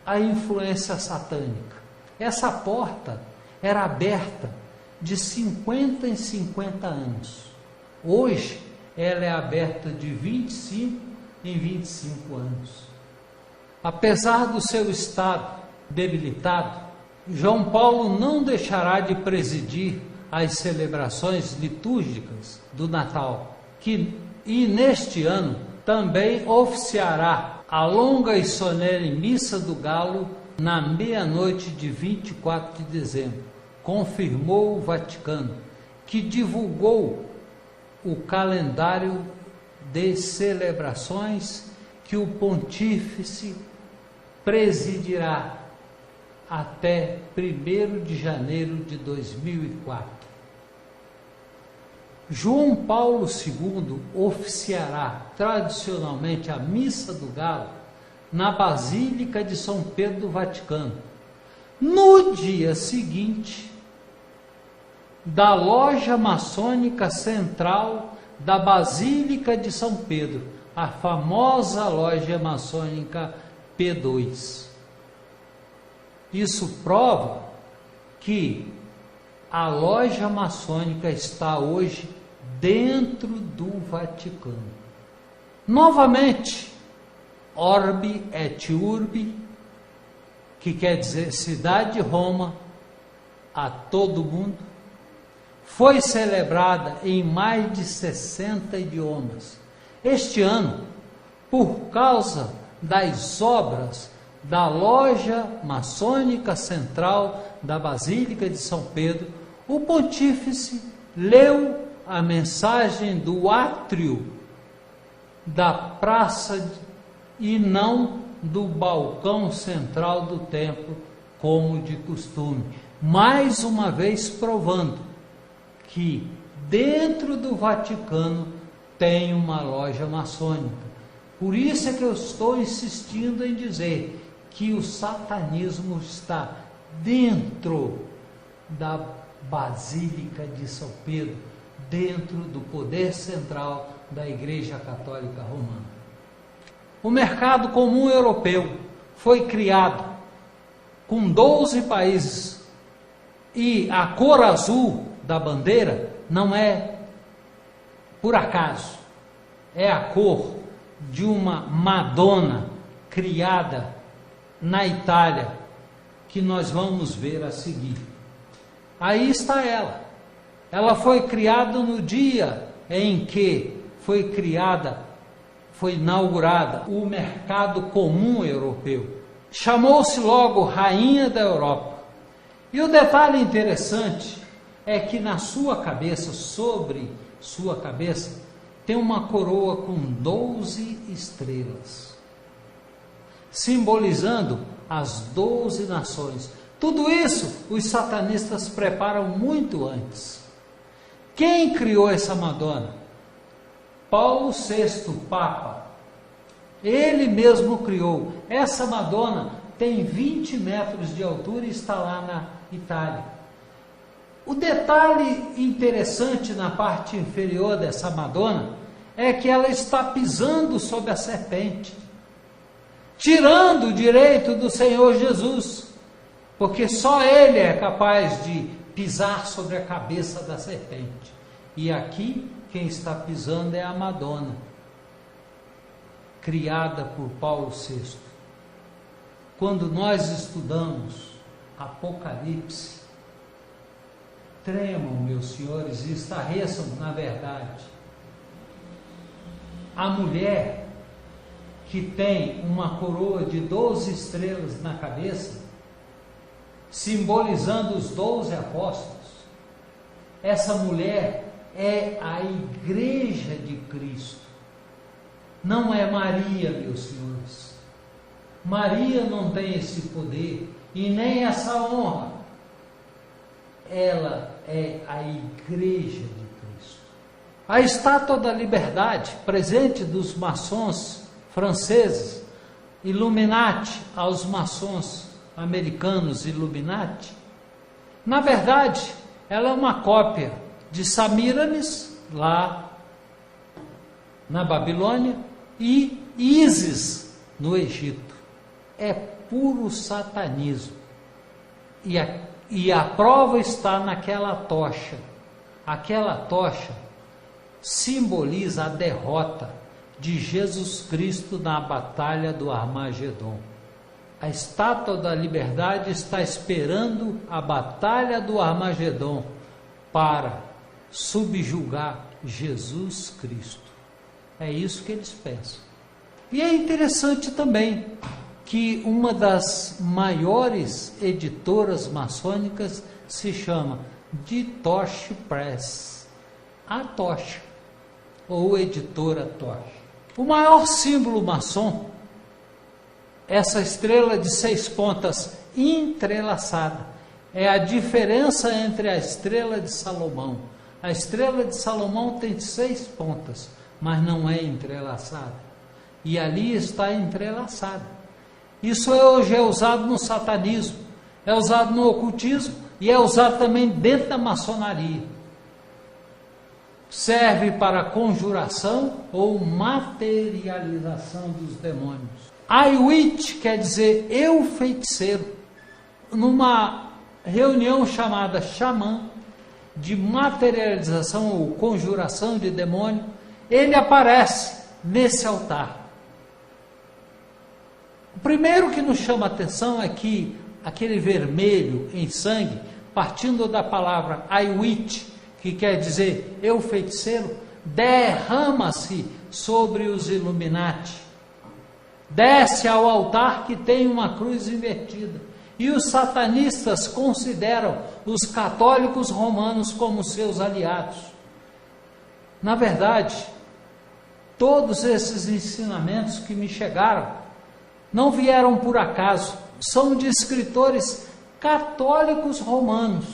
a influência satânica. Essa porta era aberta de 50 em 50 anos. Hoje, ela é aberta de 25 em 25 anos. Apesar do seu estado debilitado, João Paulo não deixará de presidir as celebrações litúrgicas do Natal, e neste ano também oficiará a longa e solene Missa do Galo na meia-noite de 24 de dezembro, confirmou o Vaticano, que divulgou o calendário de celebrações que o Pontífice presidirá até 1º de janeiro de 2004. João Paulo II oficiará tradicionalmente a Missa do Galo na Basílica de São Pedro do Vaticano, no dia seguinte da loja maçônica central da Basílica de São Pedro, a famosa loja maçônica P2. Isso prova que a loja maçônica está hoje dentro do Vaticano. Novamente, Orbi et Urbi, que quer dizer cidade de Roma, a todo mundo, foi celebrada em mais de 60 idiomas. Este ano, por causa das obras da loja maçônica central da Basílica de São Pedro, o Pontífice leu a mensagem do átrio da praça e não do balcão central do templo, como de costume, mais uma vez provando que dentro do Vaticano tem uma loja maçônica. Por isso é que eu estou insistindo em dizer que o satanismo está dentro da Basílica de São Pedro, dentro do poder central da Igreja Católica Romana. O mercado comum europeu foi criado com 12 países e a cor azul da bandeira não é por acaso, é a cor de uma Madonna criada na Itália, que nós vamos ver a seguir. Aí está ela. Ela foi criada no dia em que foi inaugurada o mercado comum europeu. Chamou-se logo Rainha da Europa. E o detalhe interessante é que na sua cabeça, sobre sua cabeça, tem uma coroa com 12 estrelas, simbolizando as 12 nações. Tudo isso os satanistas preparam muito antes. Quem criou essa Madonna? Paulo VI, Papa. Ele mesmo criou. Essa Madonna tem 20 metros de altura e está lá na Itália. O detalhe interessante na parte inferior dessa Madonna é que ela está pisando sobre a serpente, tirando o direito do Senhor Jesus, porque só Ele é capaz de pisar sobre a cabeça da serpente. E aqui quem está pisando é a Madonna, criada por Paulo VI. Quando nós estudamos Apocalipse, tremam, meus senhores, e estarreçam na verdade. A mulher que tem uma coroa de 12 estrelas na cabeça, simbolizando os 12 apóstolos, essa mulher é a Igreja de Cristo. Não é Maria, meus senhores. Maria não tem esse poder e nem essa honra. Ela é a Igreja de Cristo. A estátua da liberdade, presente dos maçons franceses, Illuminati, aos maçons americanos Illuminati, na verdade, ela é uma cópia de Semíramis, lá na Babilônia, e Ísis, no Egito. É puro satanismo. E a prova está naquela tocha. Aquela tocha simboliza a derrota de Jesus Cristo na batalha do Armagedon. A estátua da liberdade está esperando a batalha do Armagedon para subjugar Jesus Cristo. É isso que eles pensam. E é interessante também que uma das maiores editoras maçônicas se chama de Tocha Press, a Tocha, ou editora Tocha. O maior símbolo maçom, essa estrela de 6 pontas entrelaçada, é a diferença entre a estrela de Salomão. A estrela de Salomão tem 6 pontas, mas não é entrelaçada. E ali está entrelaçada. Isso hoje é usado no satanismo, é usado no ocultismo e é usado também dentro da maçonaria. Serve para conjuração ou materialização dos demônios. I-witch quer dizer eu feiticeiro. Numa reunião chamada xamã, de materialização ou conjuração de demônio, ele aparece nesse altar. O primeiro que nos chama a atenção é que aquele vermelho em sangue, partindo da palavra I-witch, que quer dizer eu feiticeiro, derrama-se sobre os Illuminati, desce ao altar que tem uma cruz invertida, e os satanistas consideram os católicos romanos como seus aliados. Na verdade, todos esses ensinamentos que me chegaram não vieram por acaso, são de escritores católicos romanos.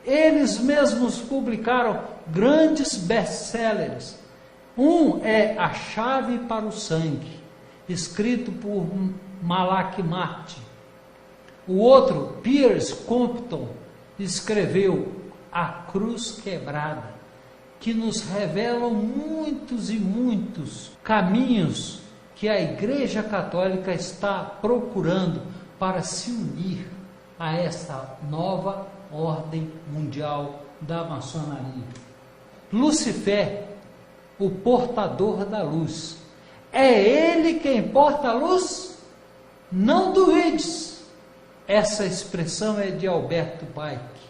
Eles mesmos publicaram grandes best-sellers. Um é A Chave para o Sangue, escrito por Malak Martin. O outro, Piers Compton, escreveu A Cruz Quebrada, que nos revelam muitos e muitos caminhos que a Igreja Católica está procurando para se unir a esta nova ordem mundial da maçonaria. Lúcifer, o portador da luz. É ele quem porta a luz? Não duvides. Essa expressão é de Alberto Pike.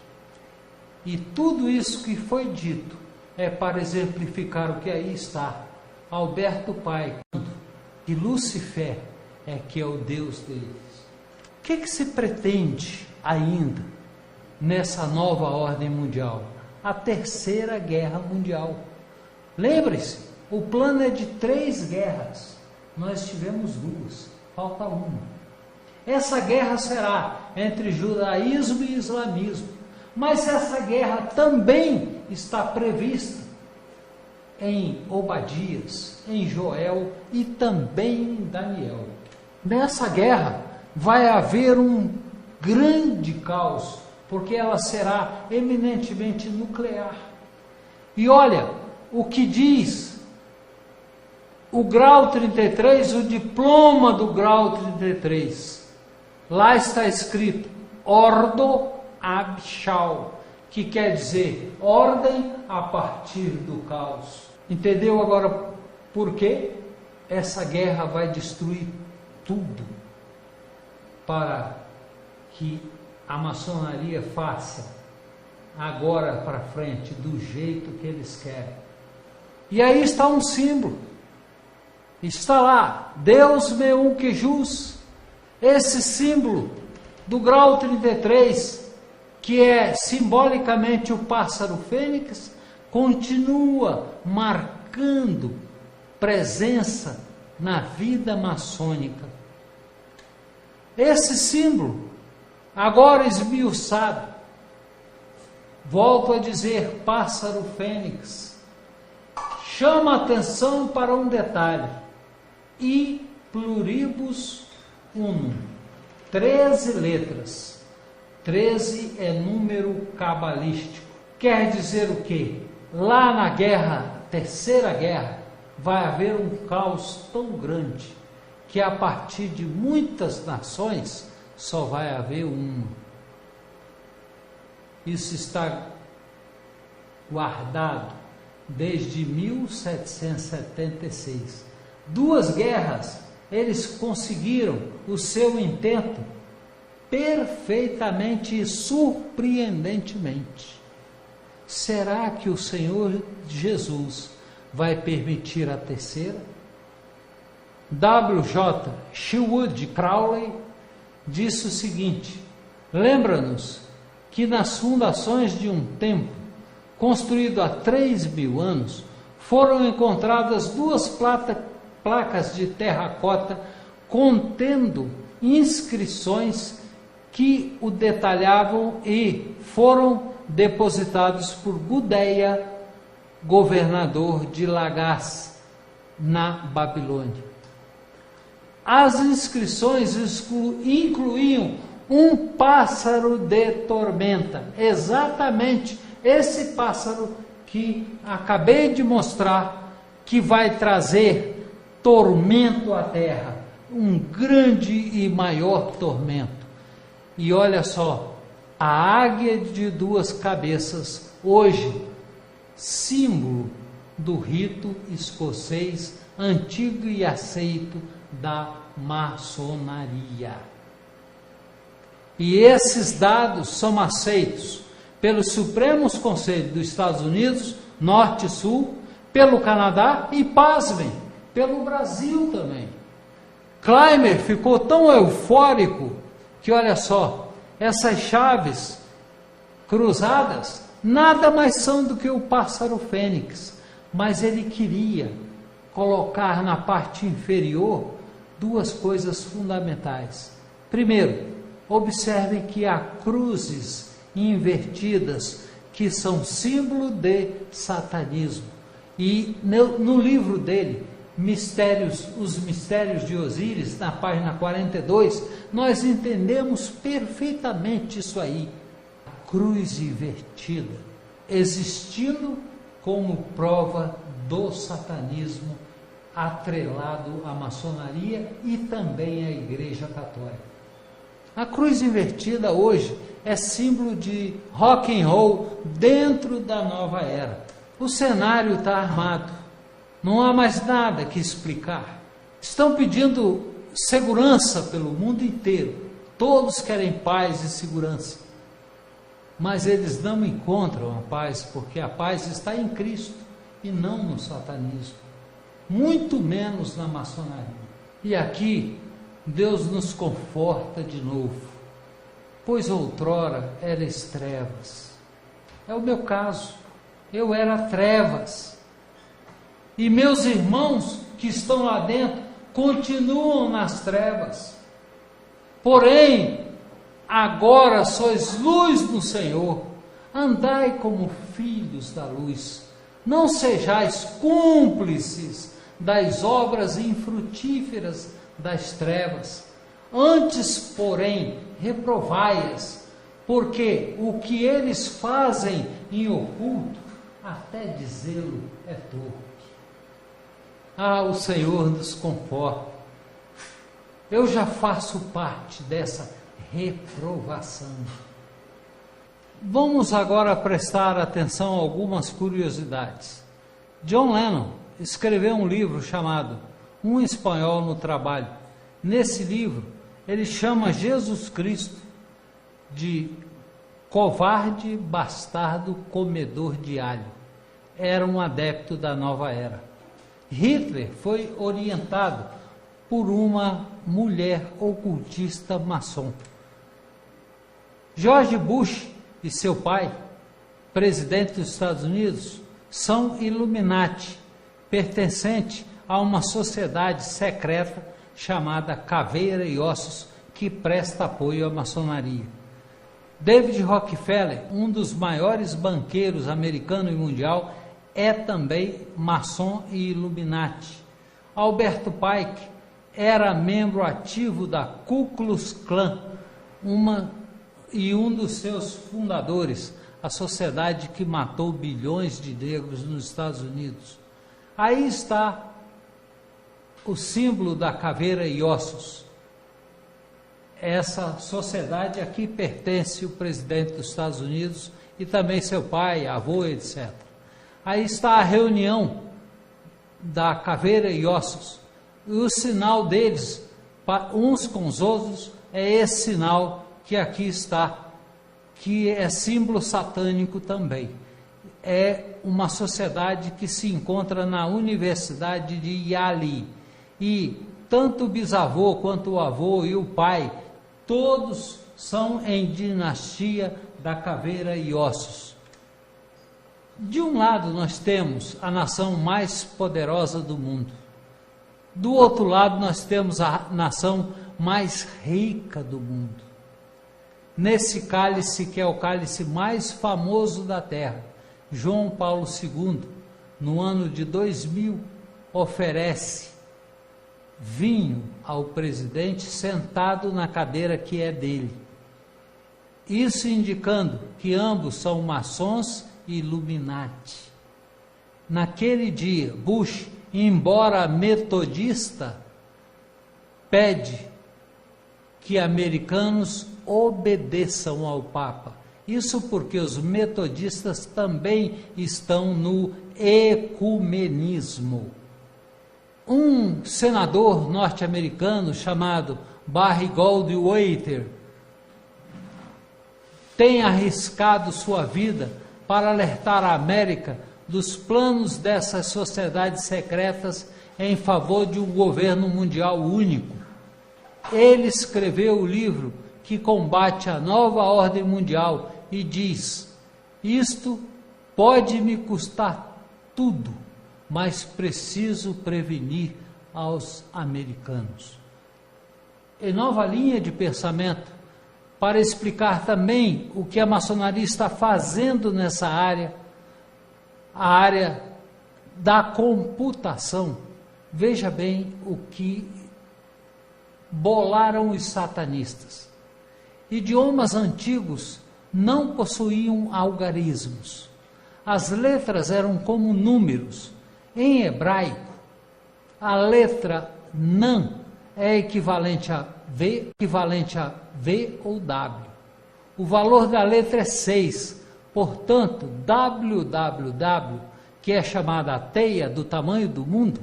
E tudo isso que foi dito é para exemplificar o que aí está. Alberto Pike, que Lúcifer é que é o Deus deles. O que se pretende ainda nessa nova ordem mundial? A Terceira Guerra Mundial. Lembre-se, o plano é de 3 guerras. Nós tivemos 2, falta uma. Essa guerra será entre judaísmo e islamismo. Mas essa guerra também está prevista em Obadias, em Joel e também em Daniel. Nessa guerra vai haver um grande caos, porque ela será eminentemente nuclear. E olha o que diz o grau 33, o diploma do grau 33. Lá está escrito Ordo ab Chao, que quer dizer ordem a partir do caos. Entendeu agora por quê? Essa guerra vai destruir tudo para que a maçonaria faça agora para frente do jeito que eles querem. E aí está um símbolo. Está lá, Deus meu que jus. Esse símbolo do grau 33, que é simbolicamente o pássaro fênix, continua marcando presença na vida maçônica. Esse símbolo, agora esmiuçado, volto a dizer, pássaro fênix, chama atenção para um detalhe: I pluribus unum, 13 letras. 13 é número cabalístico. Quer dizer o quê? Lá na guerra, Terceira Guerra, vai haver um caos tão grande que a partir de muitas nações só vai haver uma. Isso está guardado desde 1776. 2 guerras, eles conseguiram o seu intento perfeitamente e surpreendentemente. Será que o Senhor Jesus vai permitir a terceira? W.J. Sherwood Crowley disse o seguinte: lembra-nos que nas fundações de um templo construído há 3.000 anos foram encontradas 2 placas de terracota contendo inscrições que o detalhavam e foram depositados por Gudea, governador de Lagash, na Babilônia. As inscrições incluíam um pássaro de tormenta, exatamente esse pássaro que acabei de mostrar, que vai trazer tormento à terra, um grande e maior tormento. E olha só, a águia de 2 cabeças, hoje, símbolo do rito escocês antigo e aceito da maçonaria. E esses dados são aceitos pelos Supremos Conselhos dos Estados Unidos, Norte e Sul, pelo Canadá e, pasmem, pelo Brasil também. Clymer ficou tão eufórico que, olha só, essas chaves cruzadas nada mais são do que o pássaro fênix, mas ele queria colocar na parte inferior 2 coisas fundamentais. Primeiro, observem que há cruzes invertidas que são símbolo de satanismo. E no livro dele, Os Mistérios de Osíris, na página 42, nós entendemos perfeitamente isso aí. A cruz invertida, existindo como prova do satanismo atrelado à maçonaria e também à Igreja Católica. A cruz invertida hoje é símbolo de rock and roll dentro da nova era. O cenário está armado, não há mais nada que explicar. Estão pedindo segurança pelo mundo inteiro, todos querem paz e segurança, mas eles não encontram a paz, porque a paz está em Cristo e não no satanismo, muito menos na maçonaria. E aqui Deus nos conforta de novo, pois outrora eras trevas. É o meu caso, eu era trevas, e meus irmãos que estão lá dentro continuam nas trevas. Porém, agora sois luz no Senhor, andai como filhos da luz, não sejais cúmplices das obras infrutíferas das trevas, antes, porém, reprovai-as, porque o que eles fazem em oculto, até dizê-lo é torpe. Ah, o Senhor nos conforta. Eu já faço parte dessa reprovação. Vamos agora prestar atenção a algumas curiosidades. John Lennon escreveu um livro chamado Um Espanhol no Trabalho. Nesse livro, ele chama Jesus Cristo de covarde, bastardo, comedor de alho. Era um adepto da nova era. Hitler foi orientado por uma mulher ocultista maçom. George Bush e seu pai, presidente dos Estados Unidos, são Illuminati, pertencente a uma sociedade secreta chamada Caveira e Ossos, que presta apoio à maçonaria. David Rockefeller, um dos maiores banqueiros americano e mundial, é também maçom e Illuminati. Alberto Pike era membro ativo da Ku Klux Klan, um dos seus fundadores, a sociedade que matou bilhões de negros nos Estados Unidos. Aí está o símbolo da caveira e ossos. essa sociedade a que pertence o presidente dos Estados Unidos e também seu pai, avô, etc. Aí está a reunião da Caveira e Ossos. E o sinal deles, uns com os outros, é esse sinal que aqui está, que é símbolo satânico também. É uma sociedade que se encontra na Universidade de Yale. E tanto o bisavô quanto o avô e o pai, todos são em dinastia da Caveira e Ossos. De um lado nós temos a nação mais poderosa do mundo. Do outro lado nós temos a nação mais rica do mundo. Nesse cálice, que é o cálice mais famoso da terra, João Paulo II, no ano de 2000, oferece vinho ao presidente sentado na cadeira que é dele. Isso indicando que ambos são maçons e Illuminati. Naquele dia, Bush, embora metodista, pede que americanos obedeçam ao Papa. Isso porque os metodistas também estão no ecumenismo. Um senador norte-americano chamado Barry Goldwater tem arriscado sua vida para alertar a América dos planos dessas sociedades secretas em favor de um governo mundial único. Ele escreveu o livro que combate a nova ordem mundial e diz: isto pode me custar tudo, mas preciso prevenir aos americanos. Em nova linha de pensamento, para explicar também o que a maçonaria está fazendo nessa área, a área da computação, veja bem o que bolaram os satanistas. Idiomas antigos não possuíam algarismos. As letras eram como números. Em hebraico, a letra Nan é equivalente a V ou W. O valor da letra é 6. Portanto, www, que é chamada a teia do tamanho do mundo,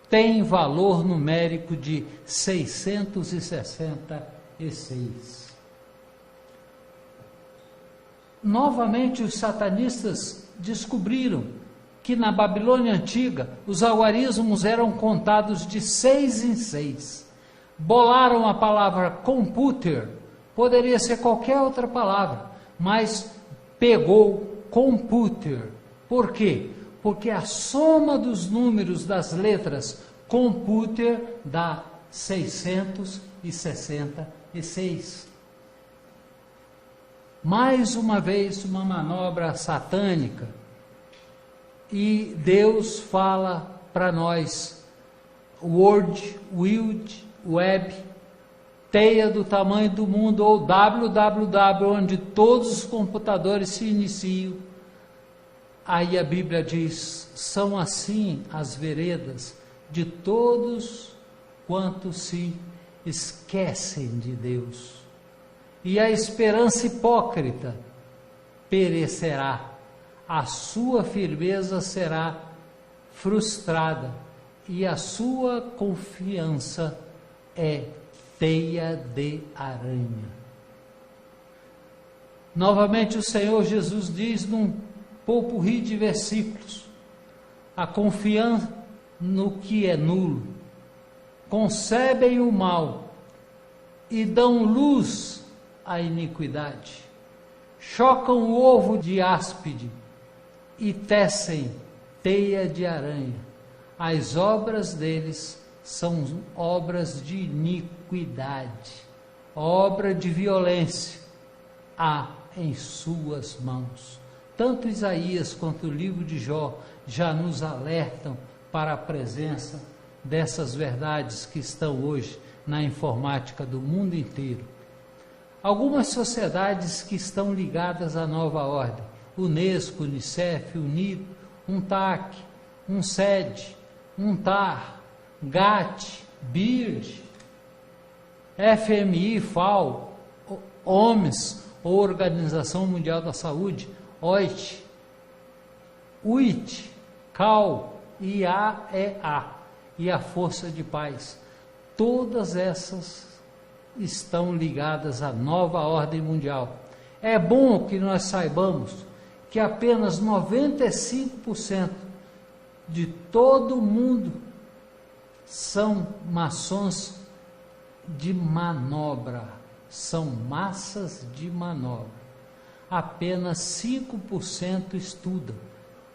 tem valor numérico de 666. Novamente, os satanistas descobriram que na Babilônia antiga os algarismos eram contados de 6 em 6. Bolaram a palavra computer, poderia ser qualquer outra palavra, mas pegou computer. Por quê? Porque a soma dos números das letras computer dá 666. Mais uma vez, uma manobra satânica. E Deus fala para nós: World Wide Web, teia do tamanho do mundo, ou www, onde todos os computadores se iniciam. Aí a Bíblia diz: são assim as veredas de todos quantos se esquecem de Deus. E a esperança hipócrita perecerá, a sua firmeza será frustrada, e a sua confiança é teia de aranha. Novamente o Senhor Jesus diz num popurrí de versículos: a confiança no que é nulo, concebem o mal e dão luz à iniquidade, chocam o ovo de áspide e tecem teia de aranha. As obras deles são obras de iniquidade, obra de violência há em suas mãos. Tanto Isaías quanto o livro de Jó já nos alertam para a presença dessas verdades que estão hoje na informática do mundo inteiro. Algumas sociedades que estão ligadas à nova ordem, Unesco, Unicef, UNIDO, UNTAC, UNCED, UNTAR, GAT, BIRD, FMI, FAO, OMS, ou Organização Mundial da Saúde, OIT, UIT, CAL, IAEA e a Força de Paz. Todas essas estão ligadas à nova ordem mundial. É bom que nós saibamos que apenas 95% de todo o mundo são maçons de manobra, são massas de manobra. Apenas 5% estudam.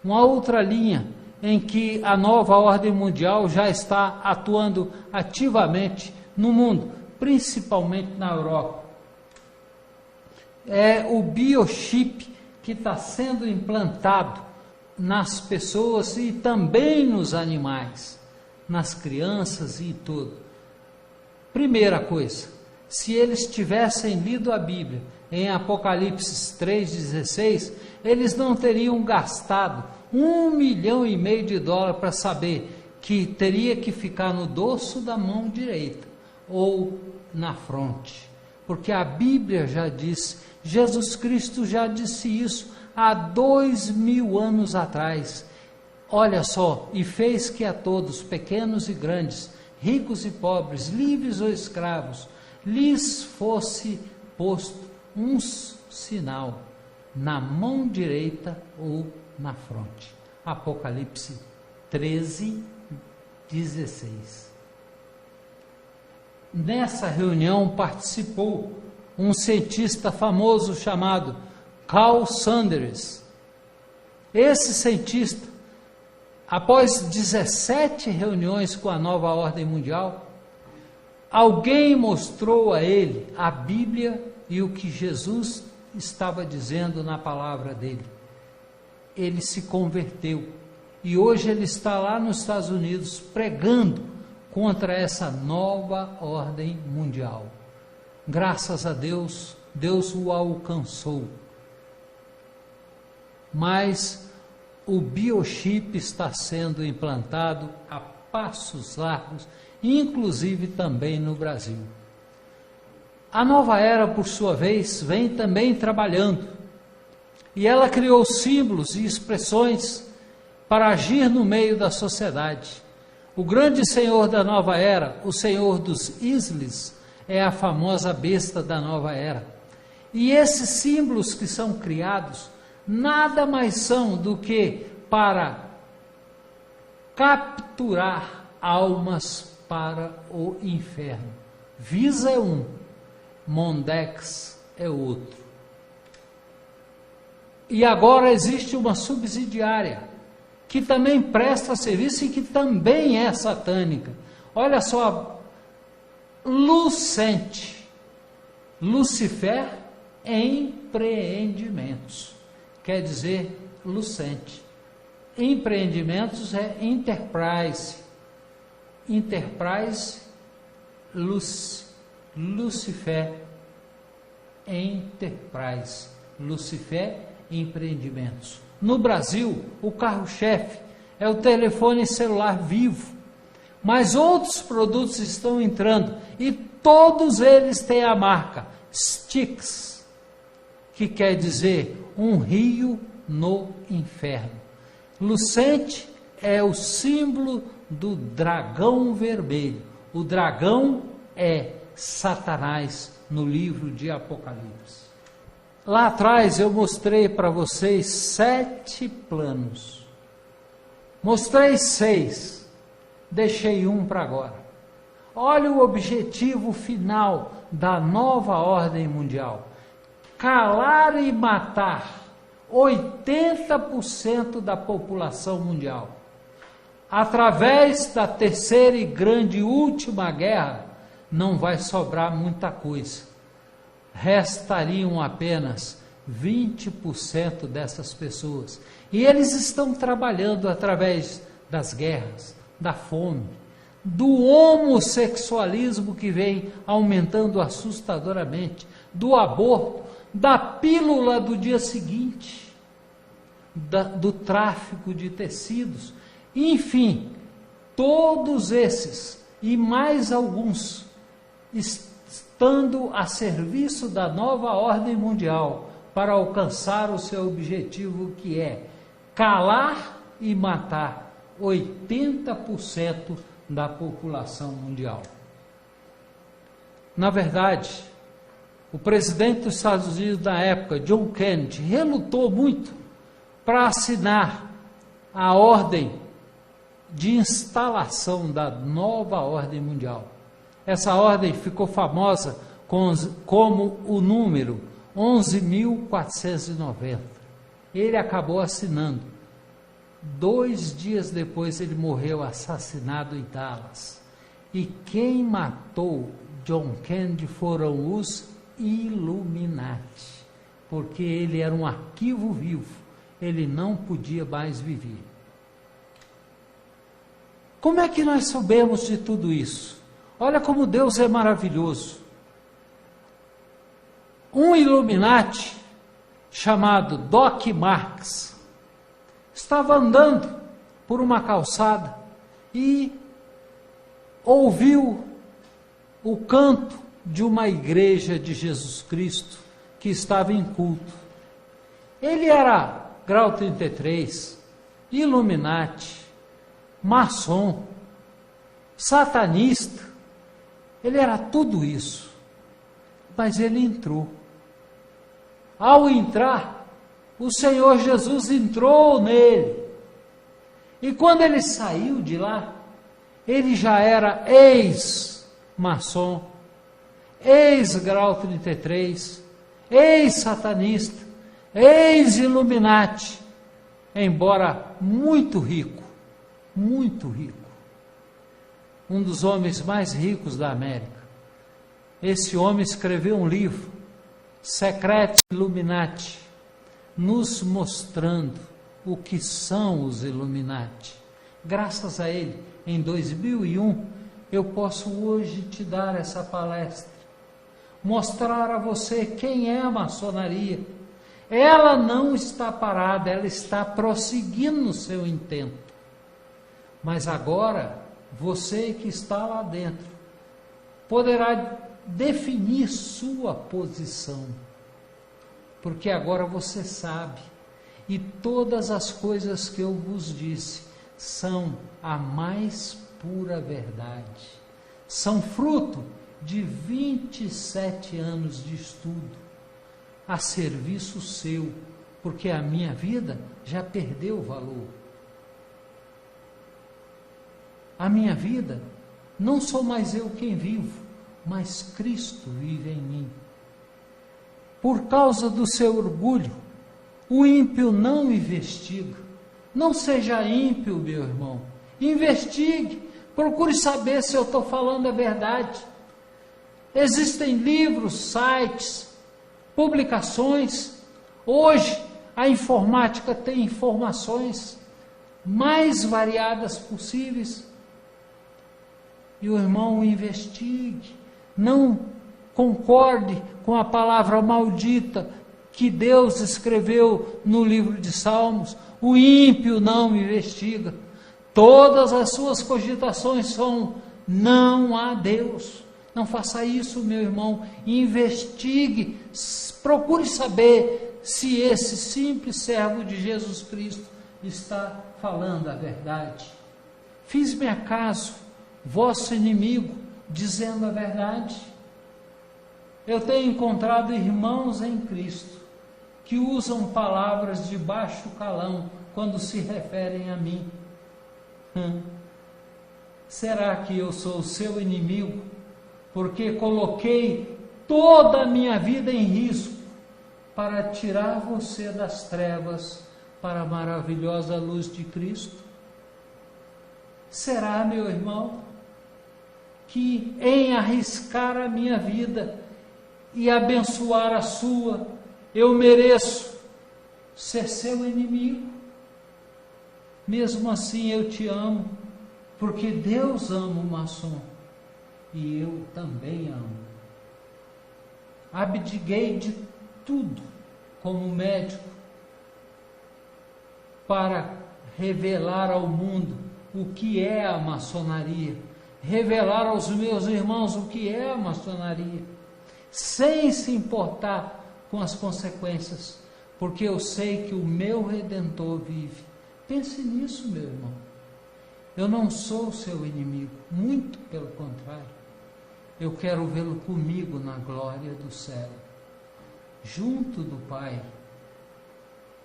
Uma outra linha em que a nova ordem mundial já está atuando ativamente no mundo, principalmente na Europa, é o biochip que está sendo implantado nas pessoas e também nos animais, nas crianças e tudo. Primeira coisa, se eles tivessem lido a Bíblia em Apocalipse 3,16, eles não teriam gastado $1,5 milhão para saber que teria que ficar no dorso da mão direita ou na fronte, porque a Bíblia já disse, Jesus Cristo já disse isso há 2000 anos atrás. Olha só, e fez que a todos, pequenos e grandes, ricos e pobres, livres ou escravos, lhes fosse posto um sinal na mão direita ou na fronte. Apocalipse 13:16. Nessa reunião participou um cientista famoso chamado Carl Sanders. Esse cientista, após 17 reuniões com a nova ordem mundial, alguém mostrou a ele a Bíblia e o que Jesus estava dizendo na palavra dele. Ele se converteu e hoje ele está lá nos Estados Unidos pregando contra essa nova ordem mundial. Graças a Deus, Deus o alcançou. Mas o biochip está sendo implantado a passos largos, inclusive também no Brasil. A nova era, por sua vez, vem também trabalhando, e ela criou símbolos e expressões para agir no meio da sociedade. O grande senhor da nova era, o senhor dos isles, é a famosa besta da nova era. E esses símbolos que são criados, nada mais são do que para capturar almas para o inferno. Visa é um, Mondex é outro. E agora existe uma subsidiária, que também presta serviço e que também é satânica. Olha só, Lucente, Lucifer Empreendimentos, quer dizer Lucente. Empreendimentos é Enterprise, Lucifer Enterprise, Lucifer Empreendimentos. No Brasil, o carro-chefe é o telefone celular Vivo, mas outros produtos estão entrando e todos eles têm a marca Styx, que quer dizer um rio no inferno. Lucente é o símbolo do dragão vermelho. O dragão é Satanás no livro de Apocalipse. Lá atrás eu mostrei para vocês 7 planos. Mostrei 6, deixei um para agora. Olha o objetivo final da nova ordem mundial: calar e matar 80% da população mundial. Através da terceira e grande última guerra, não vai sobrar muita coisa. Restariam apenas 20% dessas pessoas. E eles estão trabalhando através das guerras, da fome, do homossexualismo que vem aumentando assustadoramente, do aborto, da pílula do dia seguinte, do tráfico de tecidos, enfim, todos esses e mais alguns estando a serviço da nova ordem mundial para alcançar o seu objetivo, que é calar e matar 80% da população mundial. Na verdade, o presidente dos Estados Unidos da época, John Kennedy, relutou muito para assinar a ordem de instalação da nova ordem mundial. Essa ordem ficou famosa como o número 11.490. Ele acabou assinando. 2 dias depois ele morreu assassinado em Dallas. E quem matou John Kennedy foram os Illuminati, porque ele era um arquivo vivo, ele não podia mais viver. Como é que nós soubemos de tudo isso? Olha como Deus é maravilhoso. Um Illuminati chamado Doc Marx estava andando por uma calçada e ouviu o canto de uma igreja de Jesus Cristo que estava em culto. Ele era grau 33, Illuminati, maçom, satanista, ele era tudo isso, mas ele entrou. Ao entrar, o Senhor Jesus entrou nele, e quando ele saiu de lá, ele já era ex-maçom, ex-grau 33, ex-satanista, ex-Illuminati, embora muito rico, um dos homens mais ricos da América. Esse homem escreveu um livro, Secret Illuminati, nos mostrando o que são os Illuminati. Graças a ele, em 2001, eu posso hoje te dar essa palestra, mostrar a você quem é a maçonaria. Ela não está parada, ela está prosseguindo no seu intento. Mas agora, você que está lá dentro, poderá definir sua posição, porque agora você sabe, e todas as coisas que eu vos disse são a mais pura verdade, são fruto de 27 anos de estudo, a serviço seu, porque a minha vida já perdeu valor. A minha vida, não sou mais eu quem vivo, mas Cristo vive em mim. Por causa do seu orgulho, o ímpio não investiga. Não seja ímpio, meu irmão. Investigue, procure saber se eu estou falando a verdade. Existem livros, sites, publicações. Hoje, a informática tem informações mais variadas possíveis. E o irmão investigue, não concorde com a palavra maldita que Deus escreveu no livro de Salmos. O ímpio não investiga. Todas as suas cogitações são: não há Deus. Não faça isso, meu irmão. Investigue, procure saber se esse simples servo de Jesus Cristo está falando a verdade. Fiz-me acaso vosso inimigo dizendo a verdade? Eu tenho encontrado irmãos em Cristo que usam palavras de baixo calão quando se referem a mim. Será que eu sou o seu inimigo porque coloquei toda a minha vida em risco para tirar você das trevas para a maravilhosa luz de Cristo? Será, meu irmão, que em arriscar a minha vida e abençoar a sua, eu mereço ser seu inimigo? Mesmo assim eu te amo, porque Deus ama o maçom e eu também amo. Abdiguei de tudo como médico para revelar ao mundo o que é a maçonaria, revelar aos meus irmãos o que é a maçonaria. sem se importar com as consequências, porque eu sei que o meu Redentor vive. Pense nisso, meu irmão. Eu não sou seu inimigo, muito pelo contrário. Eu quero vê-lo comigo na glória do céu, junto do Pai,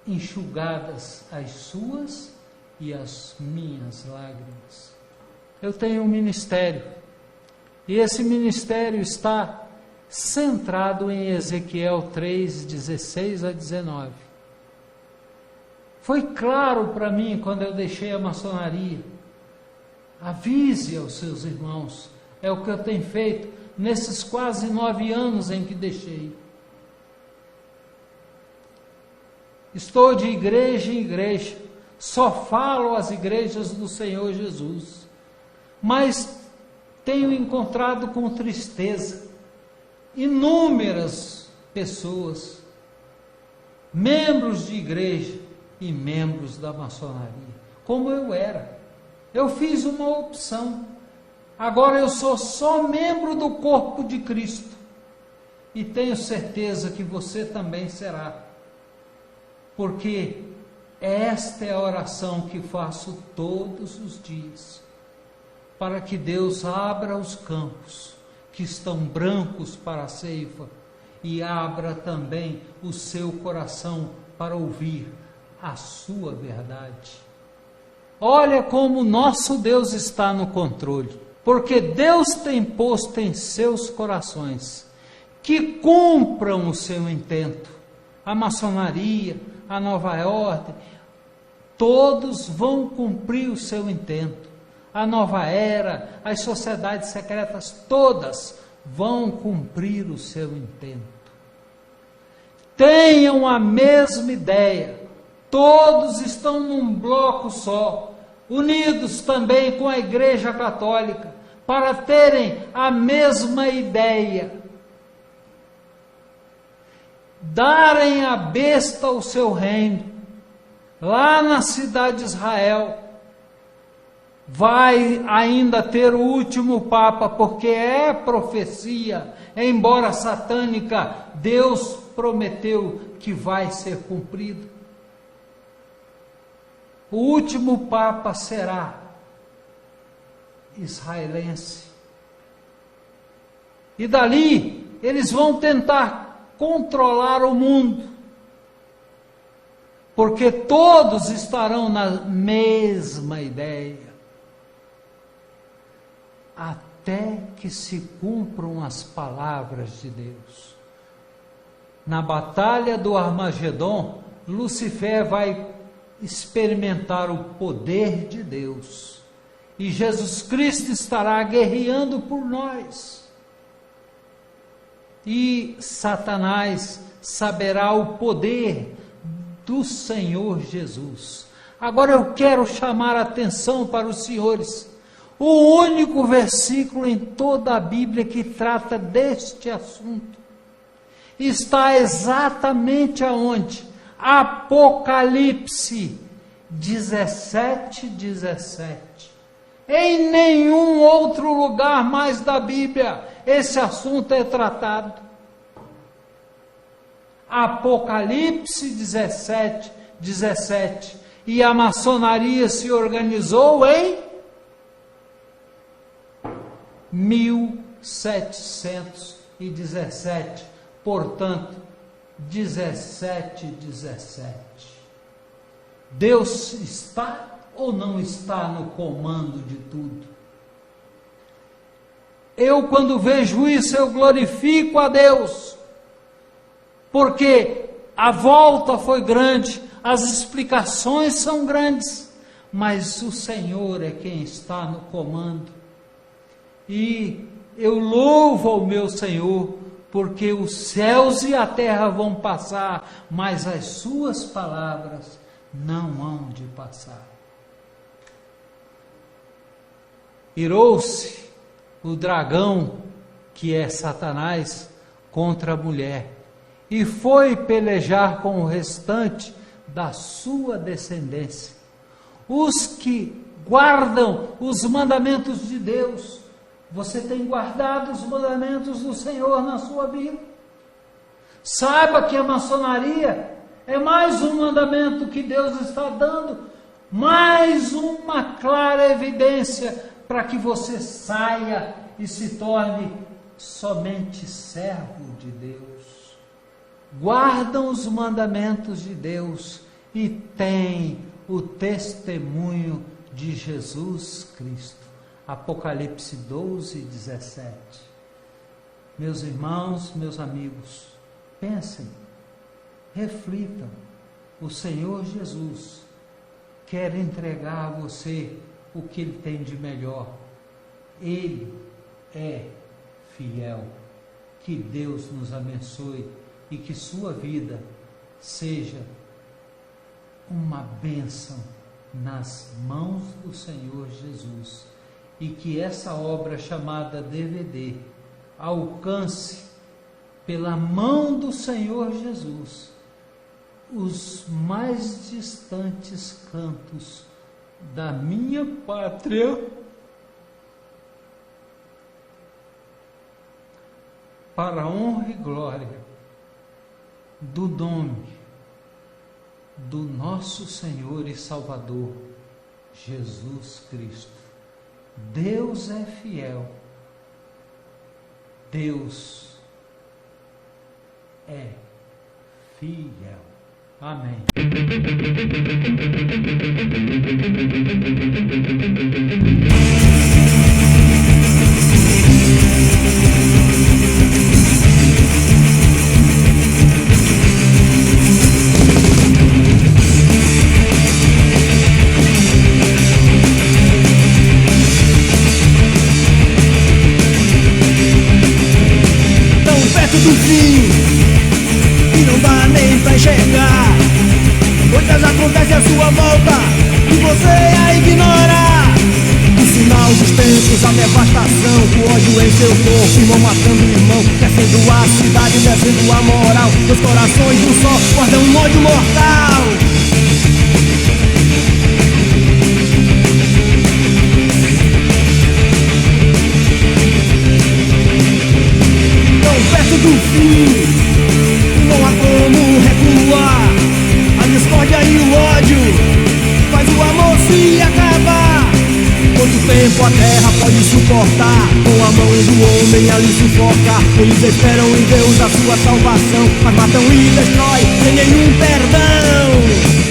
enxugadas as suas e as minhas lágrimas. Eu tenho um ministério, e esse ministério está centrado em Ezequiel 3, 16 a 19. Foi claro para mim quando eu deixei a maçonaria. Avise aos seus irmãos, é o que eu tenho feito nesses quase 9 anos em que deixei. Estou de igreja em igreja, só falo às igrejas do Senhor Jesus, mas tenho encontrado com tristeza inúmeras pessoas, membros de igreja e membros da maçonaria, como eu era. Eu fiz uma opção, agora eu sou só membro do corpo de Cristo, e tenho certeza que você também será, porque esta é a oração que faço todos os dias, para que Deus abra os campos que estão brancos para a ceifa, e abra também o seu coração para ouvir a sua verdade. Olha como nosso Deus está no controle, porque Deus tem posto em seus corações que cumpram o seu intento. A maçonaria, a nova ordem, todos vão cumprir o seu intento. A nova era, as sociedades secretas, todas vão cumprir o seu intento. Tenham a mesma ideia, todos estão num bloco só, unidos também com a Igreja Católica, para terem a mesma ideia. Darem à besta o seu reino, lá na cidade de Israel. Vai ainda ter o último Papa, porque é profecia, embora satânica, Deus prometeu que vai ser cumprido. O último Papa será israelense. E dali, eles vão tentar controlar o mundo, porque todos estarão na mesma ideia, até que se cumpram as palavras de Deus. Na batalha do Armagedon, Lucifer vai experimentar o poder de Deus, e Jesus Cristo estará guerreando por nós, e Satanás saberá o poder do Senhor Jesus. Agora eu quero chamar a atenção para os senhores. O único versículo em toda a Bíblia que trata deste assunto está exatamente aonde? Apocalipse 17, 17. Em nenhum outro lugar mais da Bíblia esse assunto é tratado. Apocalipse 17, 17. E a maçonaria se organizou em 1717, portanto, 17, 17. Deus está ou não está no comando de tudo? Eu, quando vejo isso, eu glorifico a Deus, porque a volta foi grande, as explicações são grandes, mas o Senhor é quem está no comando. E eu louvo ao meu Senhor, porque os céus e a terra vão passar, mas as suas palavras não hão de passar. Irou-se o dragão, que é Satanás, contra a mulher, e foi pelejar com o restante da sua descendência, os que guardam os mandamentos de Deus, Você tem guardado os mandamentos do Senhor na sua vida? Saiba que a maçonaria é mais um mandamento que Deus está dando, mais uma clara evidência para que você saia e se torne somente servo de Deus. Guardam os mandamentos de Deus e têm o testemunho de Jesus Cristo. Apocalipse 12, 17. Meus irmãos, meus amigos, pensem, reflitam. O Senhor Jesus quer entregar a você o que Ele tem de melhor. Ele é fiel. Que Deus nos abençoe e que sua vida seja uma bênção nas mãos do Senhor Jesus. E que essa obra chamada DVD alcance pela mão do Senhor Jesus os mais distantes cantos da minha pátria, para a honra e glória do nome do nosso Senhor e Salvador Jesus Cristo. Deus é fiel. Deus é fiel. Amém. Do fim, e não dá nem pra enxergar. Coisas acontecem à sua volta e você a ignora. O sinal dos tempos, a devastação, o ódio em seu corpo, irmão matando irmão, descendo a cidade, descendo a moral. Os corações do sol guardam um ódio mortal. Perto do fim, não há como recuar. A discórdia e o ódio faz o amor se acabar. Quanto tempo a terra pode suportar? Com a mão do homem ali sufocar. Eles esperam em Deus a sua salvação, mas matam e destroem sem nenhum perdão.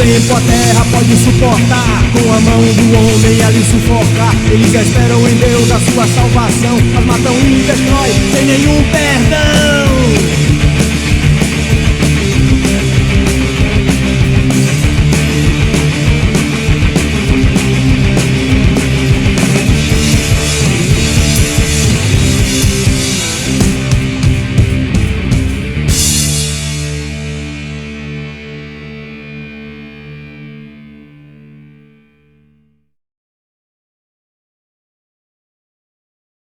Tempo a terra pode suportar, com a mão do homem ali sufocar. Eles esperam em Deus a sua salvação, mas matam e destroem sem nenhum perdão.